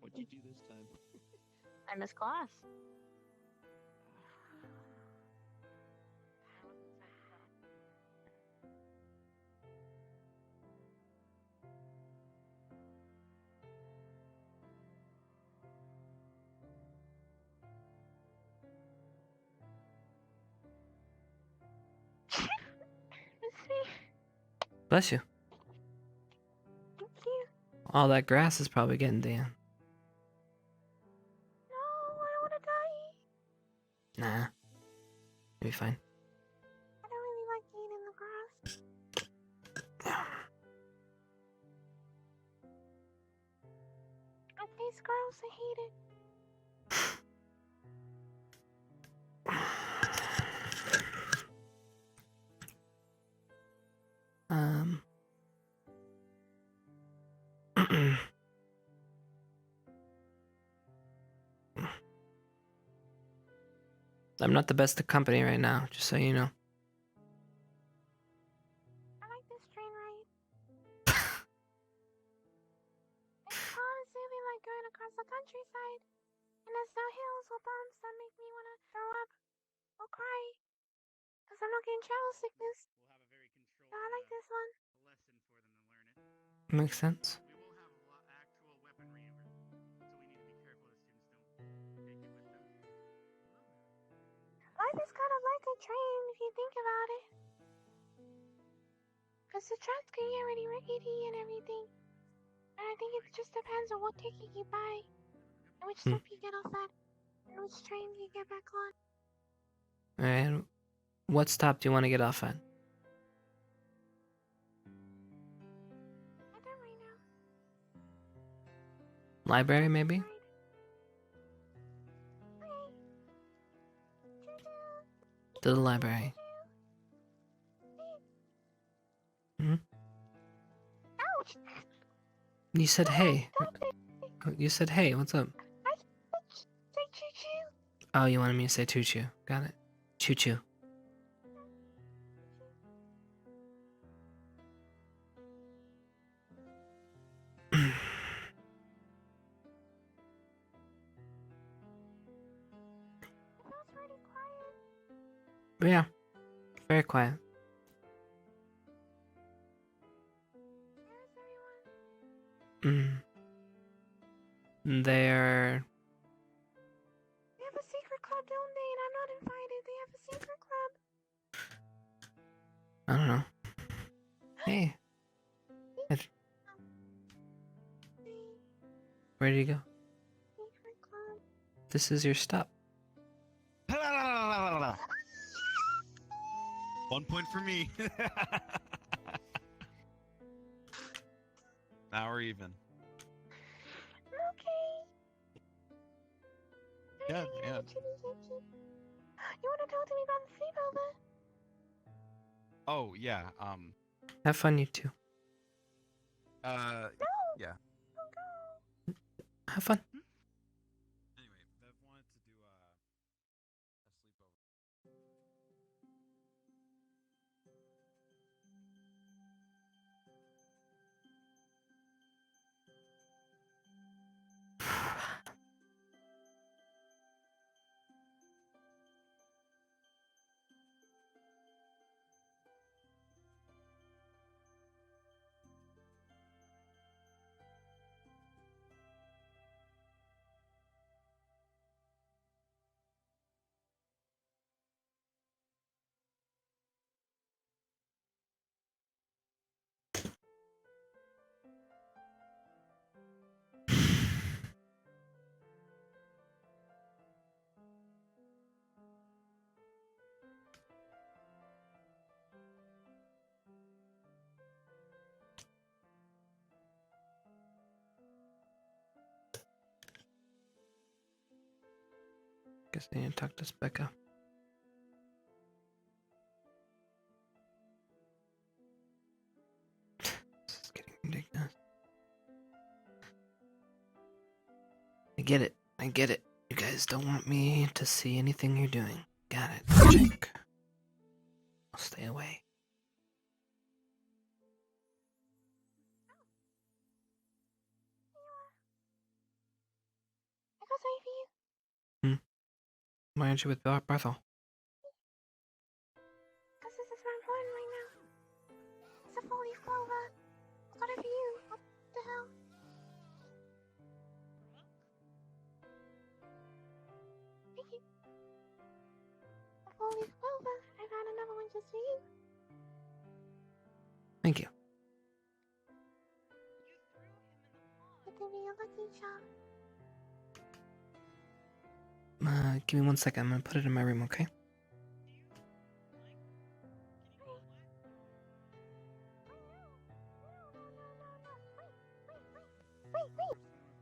What'd you do this time? I missed class. It's me. Bless you. Thank you. All that grass is probably getting to you. No, I don't want to die. Nah. You'll be fine. I don't really like being in the grass. It tastes gross. I hate it. I'm not the best at company right now, just so you know. I like this train ride. It's honestly like going across the countryside, and there's no hills or bumps that make me want to throw up or cry, because I'm not getting travel sickness. So I like this one. Makes sense. Life is kind of like a train if you think about it. Because the tracks can get really rickety and everything. And I think it just depends on what ticket you buy, and which stop you get off at, and which train you get back on. Alright, what stop do you want to get off at? I don't right now. Library, maybe? Okay. Choo-choo. to the library. Hmm? Ouch! You said hey. You said hey, what's up? Say choo-choo. Oh, you wanted me to say choo-choo. Got it. Choo-choo. Yeah, very quiet. Mm. They're... They have a secret club, don't they? And I'm not invited. They have a secret club. I don't know. Hey. Where do you go? Secret club. This is your stop. 1 point for me. Now we're even. Okay. Yeah. You want to talk to me about the sleepover? Oh yeah. Have fun, you two. Yeah. Don't go. Have fun. Anyway, Bev wanted to do a Guess I need to talk to Becca. This is getting ridiculous. I get it. I get it. You guys don't want me to see anything you're doing. Got it. Check. I'll stay away. I got something for you. Why aren't you with Bethel? Because this is very important right now. It's a four-leaf clover. I got it for you. What the hell? Thank you. A four-leaf clover. I got another one just for you. Thank you. It can be a lucky charm. Give me 1 second. I'm gonna put it in my room, okay? Wait.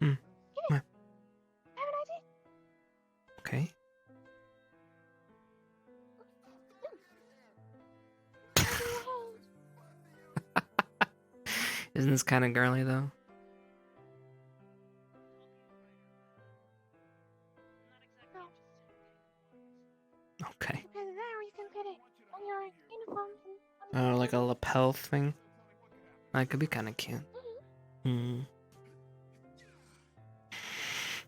Hmm. Get it. What? I have an idea. Okay. Isn't this kind of girly though? Okay. You can put it there, or you can put it on your uniform. Oh, like a lapel thing? That could be kind of cute. Hmm.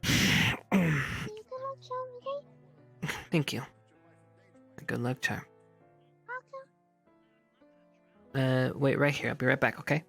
Good luck, charm, okay? Thank you. Good luck, charm. Welcome. Wait right here. I'll be right back, okay?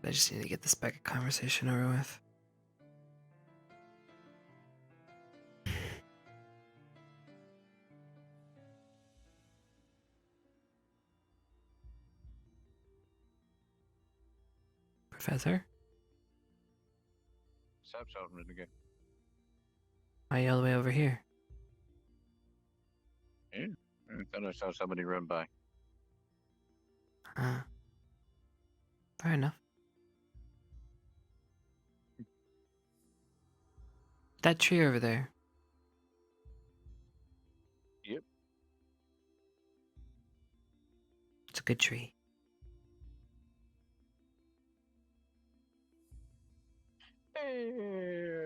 I just need to get this back conversation over with. Professor? Stop shouting again. Why are you all the way over here? Yeah, I thought I saw somebody run by. Fair enough. That tree over there. Yep. It's a good tree.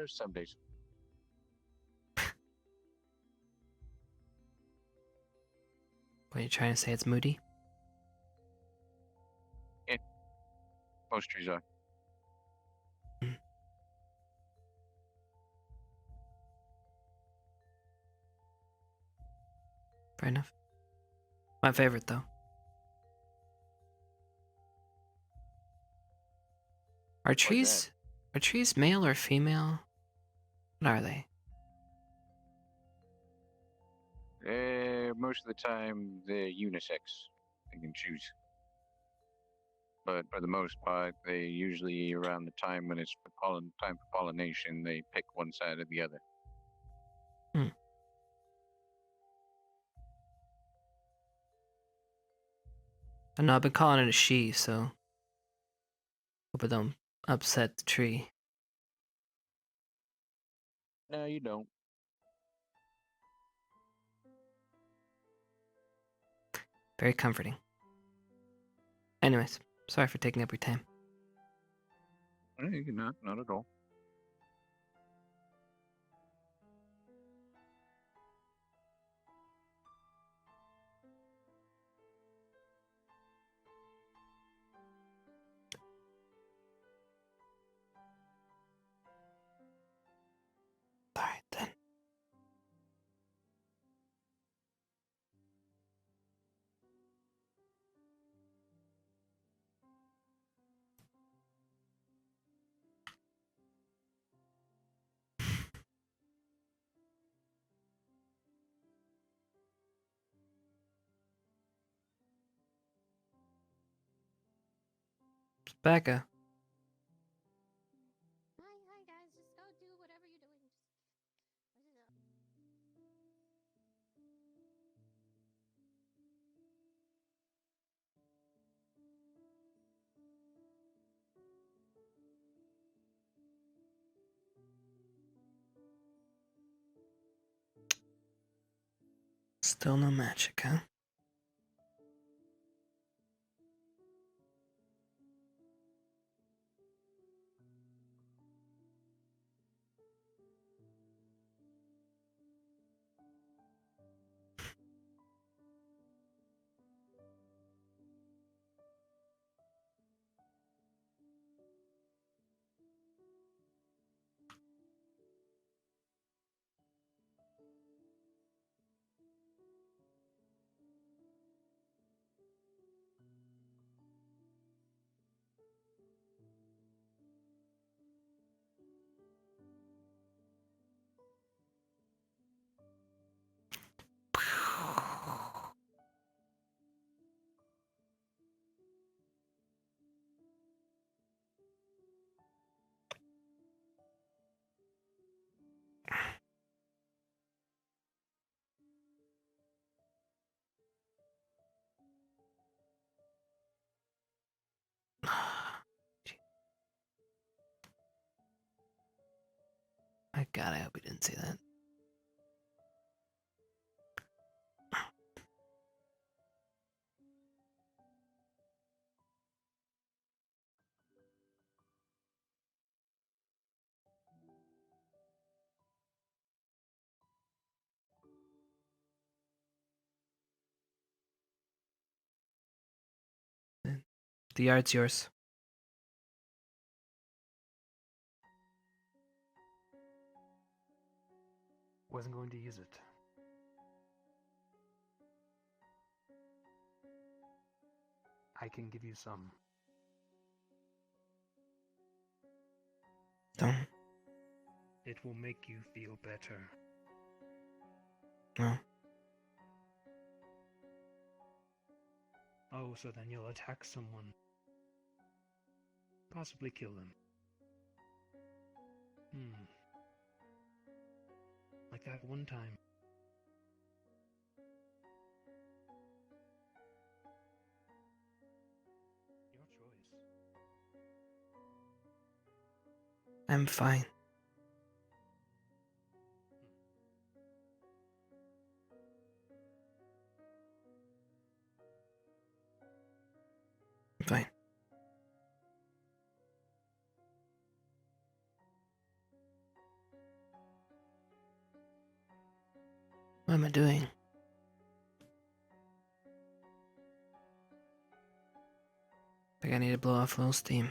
Some days. What are you trying to say? It's moody? Yeah. Most trees are. Fair enough. My favorite, though. Are trees male or female? What are they? Most of the time, they're unisex. They can choose. But for the most part, they usually around the time when it's time for pollination, they pick one side or the other. I know I've been calling it a she, so hope it don't upset the tree. No, you don't. Very comforting. Anyways, sorry for taking up your time. Not at all. Alright then. Becca. Hi guys, just go do whatever you're doing. Still no magic, huh? My God, I hope he didn't see that. The yard's yours. Wasn't going to use it. I can give you some. Don't. It will make you feel better. No. Oh, so then you'll attack someone. Possibly kill them. Like that one time. Your choice. I'm fine. I'm fine. What am I doing? I think I need to blow off a little steam.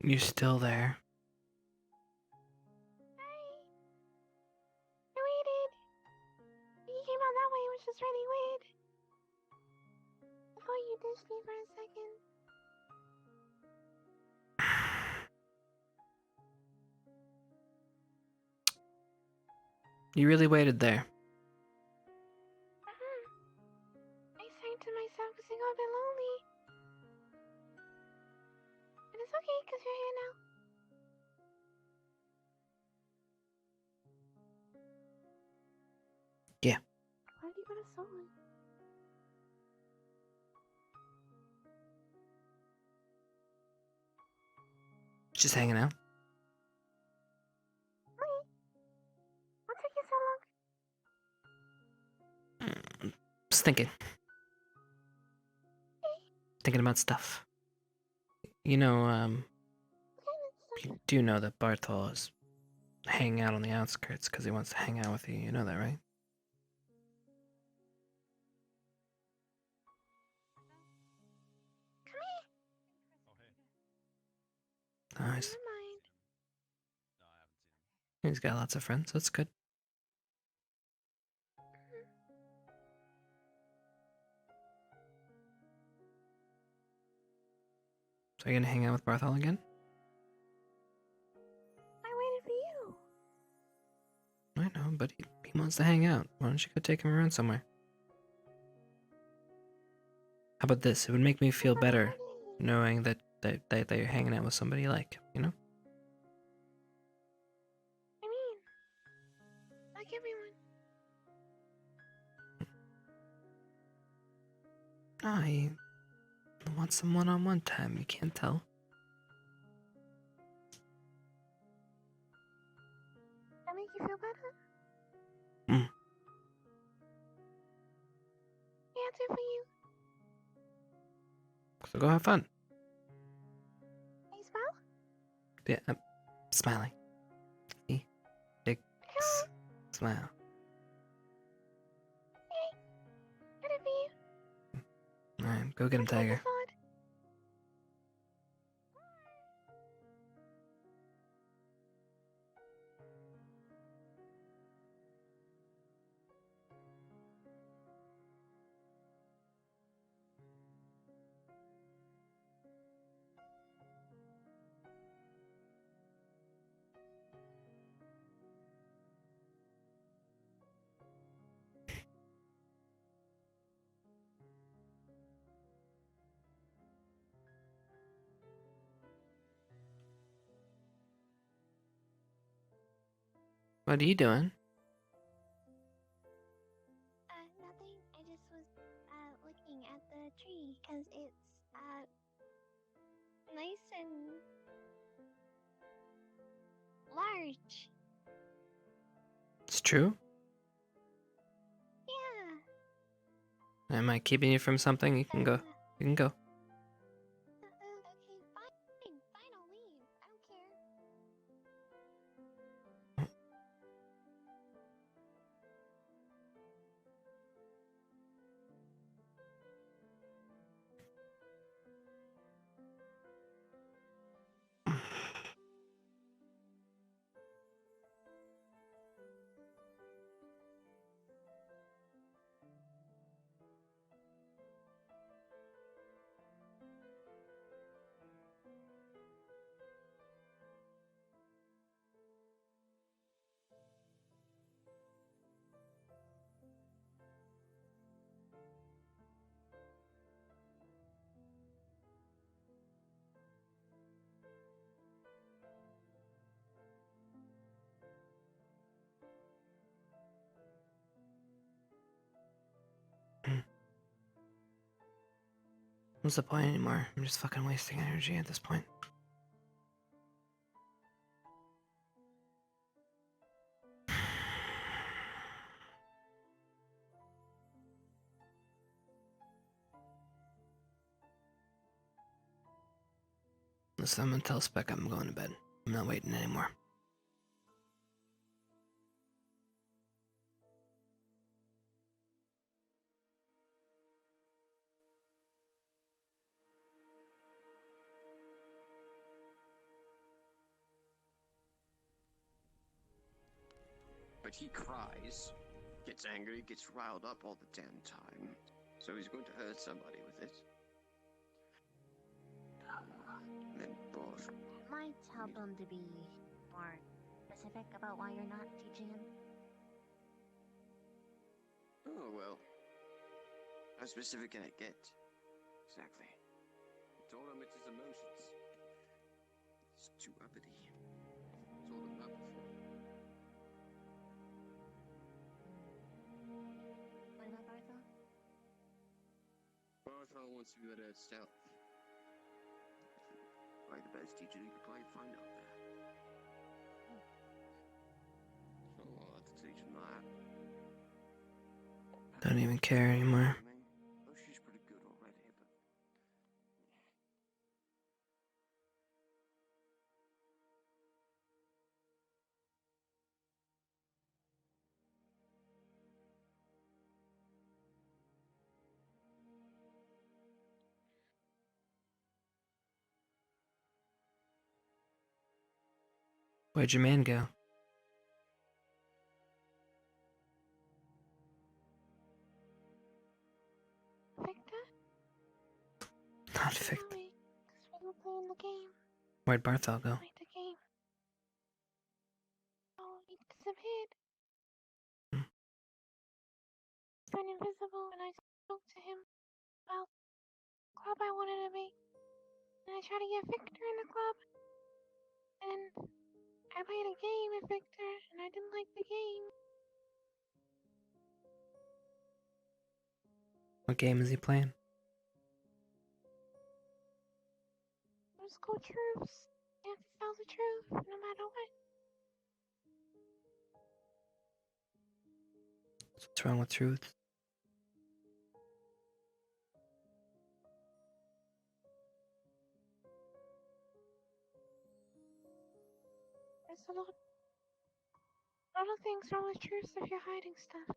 You still there? I waited. You came out that way, which was really weird. I thought you dished me for a second. You really waited there. I sang to myself because I got a bit lonely. But it's okay because you're here now. Yeah. Why did you go to Solon? Just hanging out. Wait. What took you so long? Just thinking. Thinking about stuff. You know, you do know that Bartol is hanging out on the outskirts because he wants to hang out with you. You know that, right? Come here. Nice. Never mind. He's got lots of friends. That's good. So you're gonna hang out with Barthol again? I waited for you. I know, but he wants to hang out. Why don't you go take him around somewhere? How about this? It would make me feel better knowing that you're hanging out with somebody you like, you know? I mean, like everyone. I want some one-on-one time. You can't tell. That make you feel better? Mm. Yeah, it's it for you. So go have fun. Hey, smile? Yeah, I'm smiling. See? Big smile. Hey, got it for you. Alright, go get him, Tiger. What are you doing? Nothing. I just was, looking at the tree, because it's, nice and large. It's true? Yeah. Am I keeping you from something? You can go. You can go. Okay, fine, I'll leave. I don't care. What's the point anymore? I'm just fucking wasting energy at this point. Listen, I'm gonna tell Spec I'm going to bed. I'm not waiting anymore. But he cries, gets angry, gets riled up all the damn time. So he's going to hurt somebody with it. And then both. Might help him to be more specific about why you're not teaching him. Oh, well. How specific can I get? Exactly. I told him it's his emotions. It's too uppity. I told him that before. What about Barthol? Barthol wants to be better at stealth. Like the best teacher you could probably find out there. So I'll have to teach him that. Don't even care anymore. Oh, she's pretty good already, but... Where'd your man go? Victor? Not Victor. Sorry, 'cause we were playing the game. Where'd Barthol go? Like the game. Oh, he disappeared. Hmm. Went invisible and I spoke to him about the club I wanted to be. And I tried to get Victor in the club. And I played a game with Victor and I didn't like the game. What game is he playing? It was called Truths. You have to tell the truth no matter what. What's wrong with truth? There's a lot of things wrong with truths if you're hiding stuff.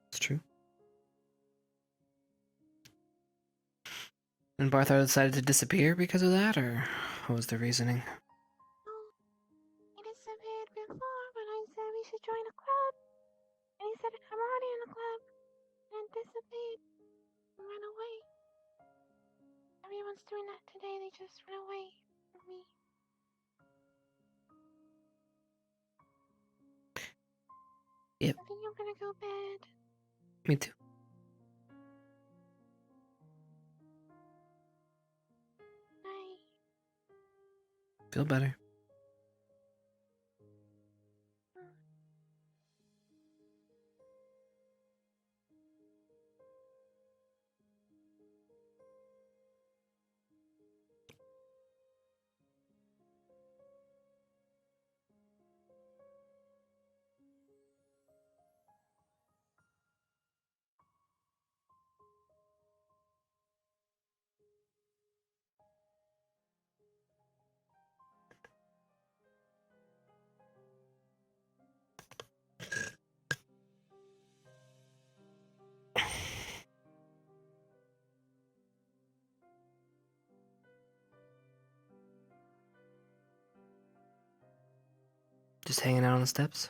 It's true. And Barthol decided to disappear because of that, or what was the reasoning? No, he disappeared before, but I said we should join a club. And he said, I'm already in the club. And disappeared. And ran away. Everyone's doing that today, they just run away from me. Yep. I think I'm gonna go bed. Me too. Night. Feel better. Just hanging out on the steps?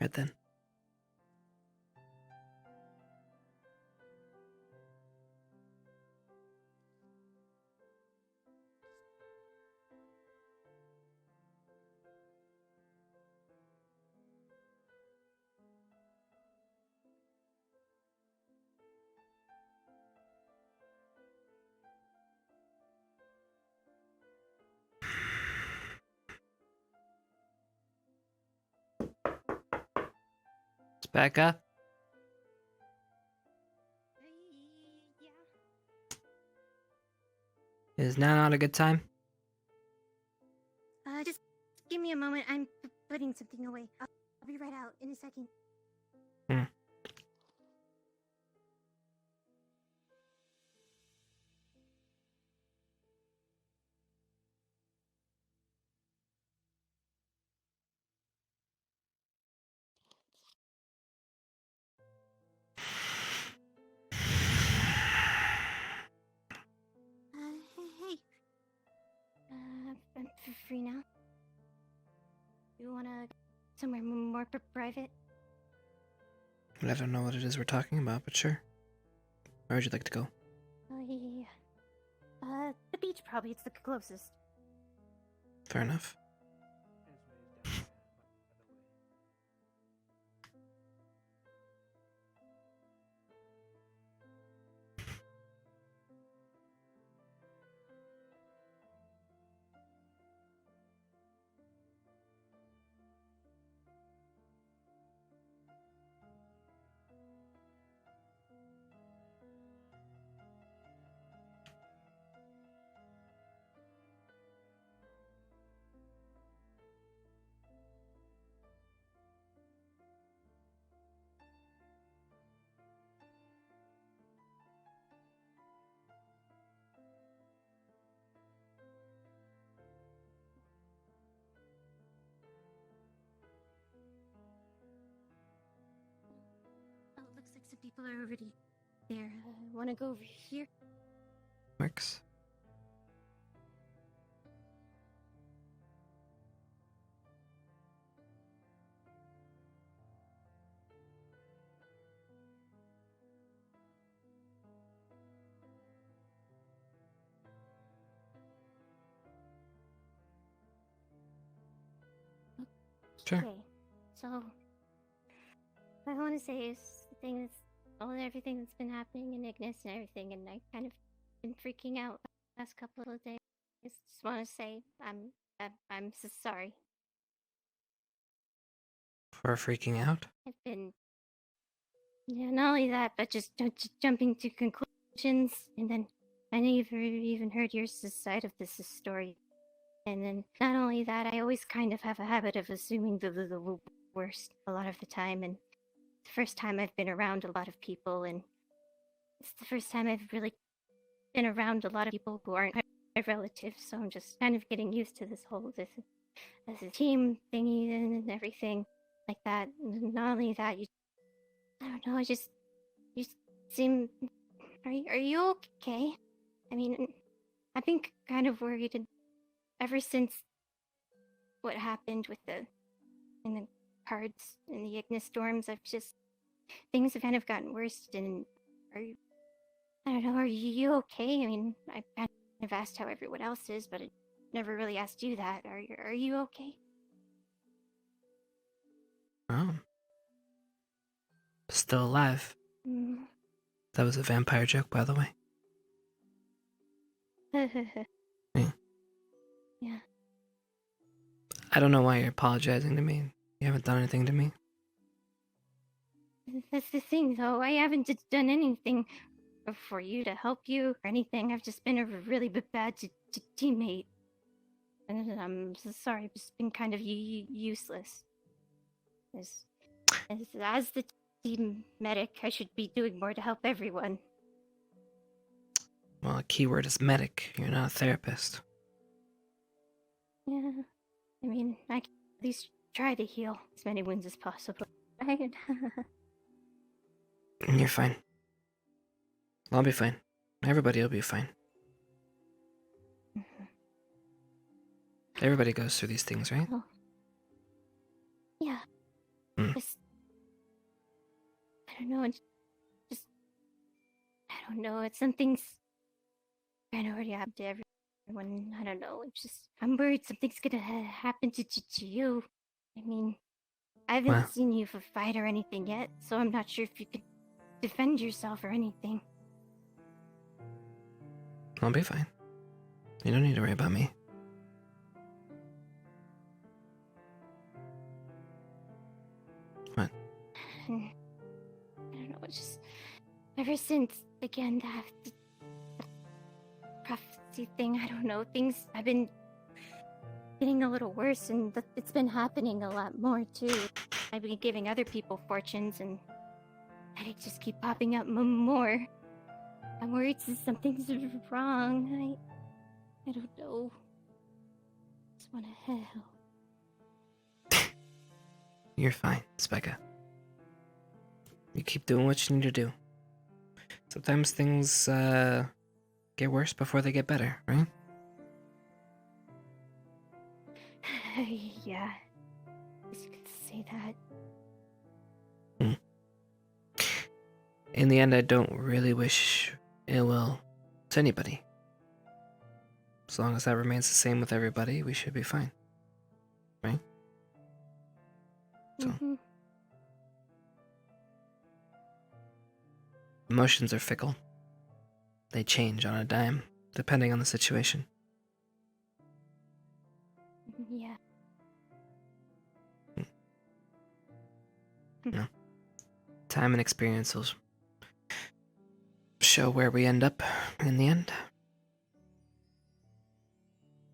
Right then. It's back up. Is now not a good time? Just give me a moment. I'm putting something away. I'll be right out in a second. Hey. I'm free now. You wanna somewhere more private? I don't know what it is we're talking about, but sure. Where would you like to go? Yeah. The beach probably. It's the closest. Fair enough. Oh, it looks like some people are already there. Wanna go over here? Works. Sure. Okay, so I want to say is the thing that's everything that's been happening in Ignis and everything, and I kind of been freaking out the last couple of days. Just want to say I'm so sorry. For freaking out? I've been not only that, but just jumping to conclusions, and then I never even heard your side of this story. And then not only that, I always kind of have a habit of assuming the worst a lot of the time, and it's the first time I've been around a lot of people, and it's the first time I've really been around a lot of people who aren't my relatives, so I'm just kind of getting used to this whole this as a team thingy and everything like that. And not only that, I don't know, you seem, are you okay? I mean, I've been kind of worried ever since what happened with the cards in the Ignis storms. Things have kind of gotten worse, and I don't know, are you okay? I mean, I kind of asked how everyone else is, but I never really asked you that. Are you okay? Oh. Still alive. That was a vampire joke, by the way. Yeah. Yeah. I don't know why you're apologizing to me. You haven't done anything to me. That's the thing, though. I haven't done anything for you to help you or anything. I've just been a really bad teammate. And I'm so sorry. I've just been kind of useless. As the team medic, I should be doing more to help everyone. Well, a keyword is medic. You're not a therapist. Yeah. I mean, I can at least try to heal as many wounds as possible. Right? You're fine. I'll be fine. Everybody will be fine. Everybody goes through these things, right? Oh. Yeah. Mm. Just, I don't know. Just, I don't know. It's something's kind of already happened to everyone. I don't know. It's just, I'm worried something's gonna happen to you. I mean, I haven't Well. seen you for fight or anything yet, so I'm not sure if you could defend yourself or anything. I'll be fine. You don't need to worry about me. What? I don't know. It's just ever since again the prophecy thing. I don't know. Things I've been getting a little worse, and it's been happening a lot more too. I've been giving other people fortunes, and they just keep popping up more. I'm worried something's wrong. I don't know. Just want to help. You're fine, Specca. You keep doing what you need to do. Sometimes things get worse before they get better, right? Yeah. I guess you could say that. In the end, I don't really wish ill will to anybody. As long as that remains the same with everybody, we should be fine. Right? So. Mm-hmm. Emotions are fickle. They change on a dime, depending on the situation. Yeah. No. Time and experience will show where we end up in the end.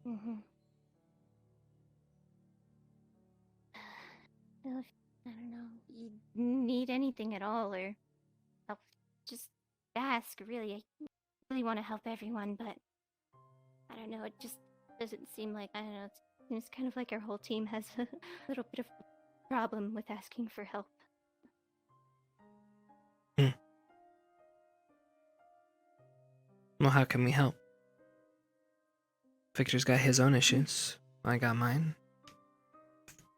Mm-hmm. Well, if, I don't know, you need anything at all, or help, just ask, really. I really want to help everyone, but I don't know, it just doesn't seem like, I don't know, it seems kind of like our whole team has a little bit of a problem with asking for help. Well, how can we help? Victor's got his own issues. I got mine.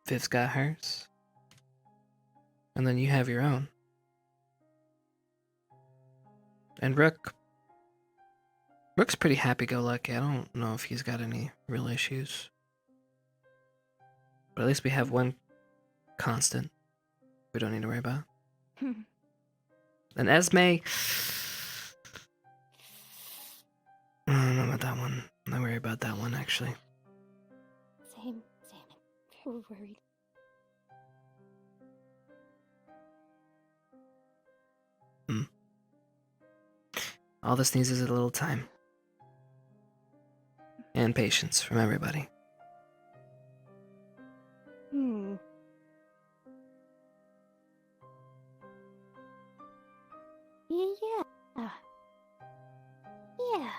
Viv's got hers. And then you have your own. And Rook's pretty happy-go-lucky. I don't know if he's got any real issues. But at least we have one constant we don't need to worry about. And Esme... I don't know about that one. I worry about that one, actually. Same. I'm very worried. All this needs is a little time. And patience from everybody. Yeah. Yeah.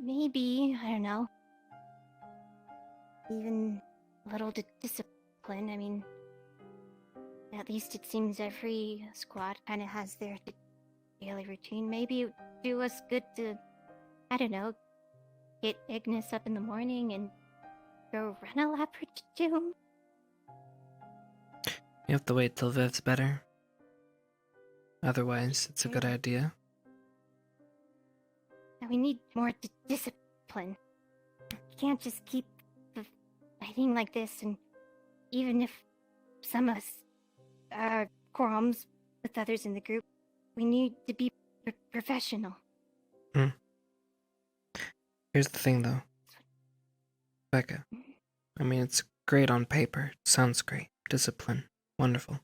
Maybe, I don't know. Even a little discipline. I mean, at least it seems every squad kind of has their daily routine. Maybe it would do us good to, I don't know, get Ignis up in the morning and go run a lap or two. You have to wait till Viv's better. Otherwise, it's a good idea. Now we need more discipline. You can't just keep fighting like this, and even if some of us are quarrels with others in the group, we need to be professional. Here's the thing, though. Becca. I mean, it's great on paper. It sounds great. Discipline. Wonderful.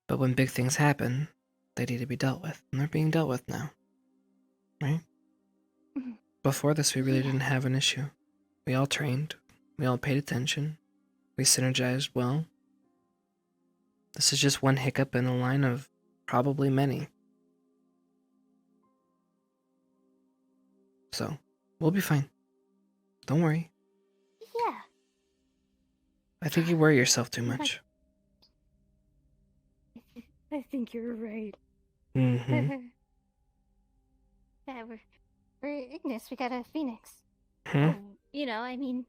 But when big things happen, they need to be dealt with. And they're being dealt with now. Right? Before this, we really didn't have an issue. We all trained. We all paid attention. We synergized well. This is just one hiccup in a line of probably many. So, we'll be fine. Don't worry. Yeah. I think you worry yourself too But- much. I think you're right. Mm-hmm. Yeah, we're Ignis. We got a phoenix. Hmm? You know, I mean,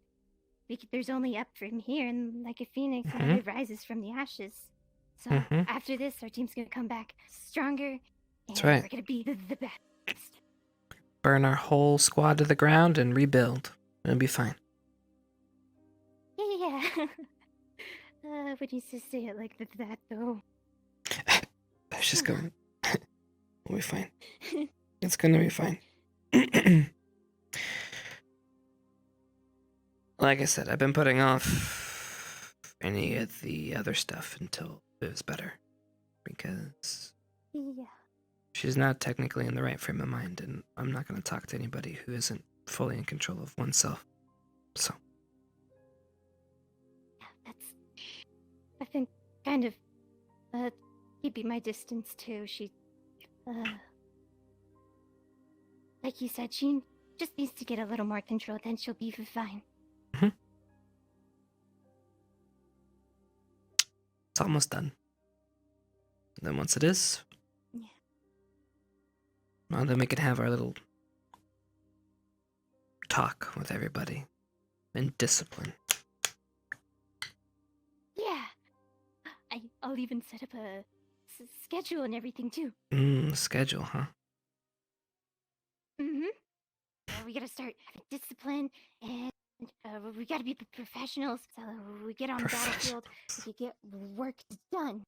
there's only up from here, and like a phoenix, you know, Mhm. it rises from the ashes. So Mhm. after this, our team's gonna come back stronger, and That's right. we're gonna be the best. Burn our whole squad to the ground and rebuild. It'll be fine. Yeah. When you just say it like that, though. I was just going. We'll be fine. It's gonna be fine. Like I said, I've been putting off any of the other stuff until it was better. Because Yeah. she's not technically in the right frame of mind, and I'm not going to talk to anybody who isn't fully in control of oneself. So. I've been kind of keeping my distance too. She like you said, she just needs to get a little more control, then she'll be fine. It's almost done. And then once it is, Yeah. well, then we can have our little talk with everybody and discipline. Yeah. I'll even set up a schedule and everything too. Schedule, huh? Mm-hmm. We gotta start having discipline, and we gotta be professionals. So we get on the battlefield, we get work done.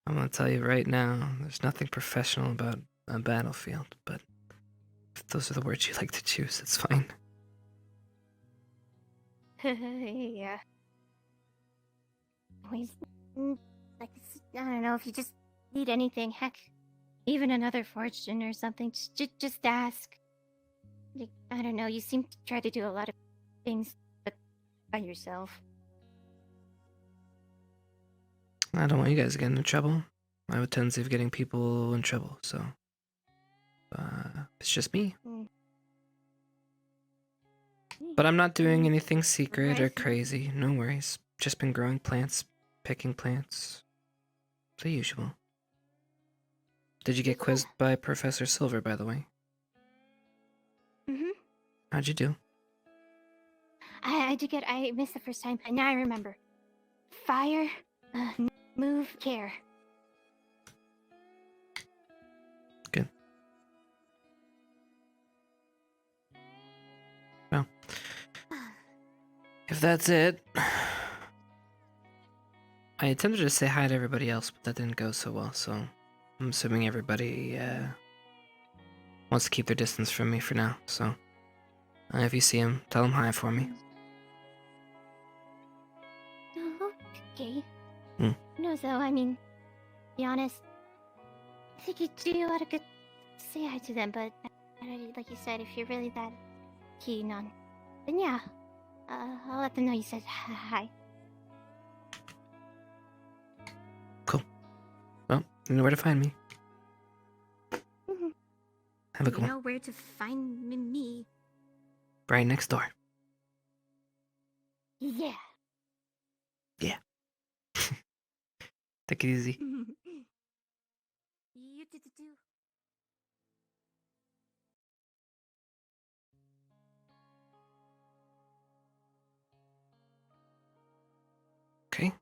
I'm gonna tell you right now, there's nothing professional about a battlefield, but if those are the words you like to choose, it's fine. Yeah. Always, like, I don't know, if you just need anything, heck, even another fortune or something, just ask. Like, I don't know, you seem to try to do a lot of things but by yourself. I don't want you guys to get into trouble. I have a tendency of getting people in trouble, so it's just me. But I'm not doing anything secret or crazy. No worries. Just been growing plants, picking plants. The usual. Did you get quizzed by Professor Silver, by the way? Mm-hmm. How'd you do? I did get, I missed the first time, and now I remember. Fire, move, care. Good. Well, if that's it, I intended to say hi to everybody else, but that didn't go so well, so I'm assuming everybody wants to keep their distance from me for now, so if you see him, tell him hi for me. Okay. Hmm. No, though, I mean, to be honest, I think you do a lot of good say hi to them, but like you said, if you're really that keen on, then yeah, I'll let them know you said hi. Cool. Well, you know where to find me. Mm-hmm. Have a good You one. know where to find me. Right next door. Yeah. Yeah. Take it easy. You did too. Okay.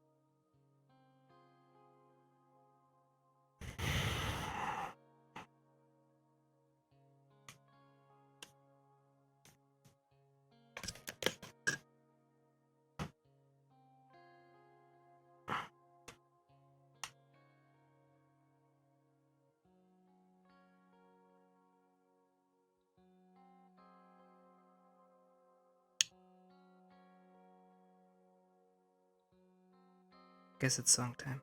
Guess it's song time.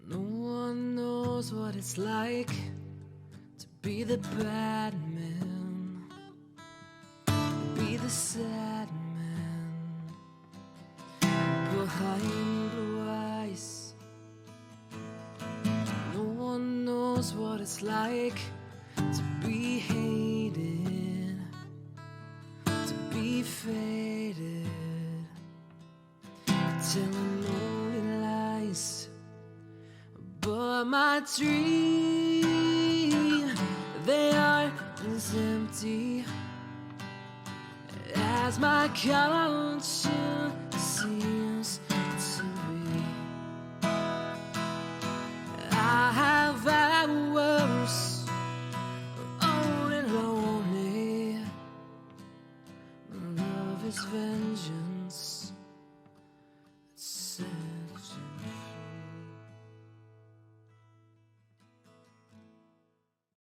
No one knows what it's like to be the bad man, be the sad man behind blue eyes. No one knows knows what it's like to be hated, to be faded, telling only lies. But my dreams, they are as empty as my conscience seems to be. I have hours only lonely. Love is vengeance.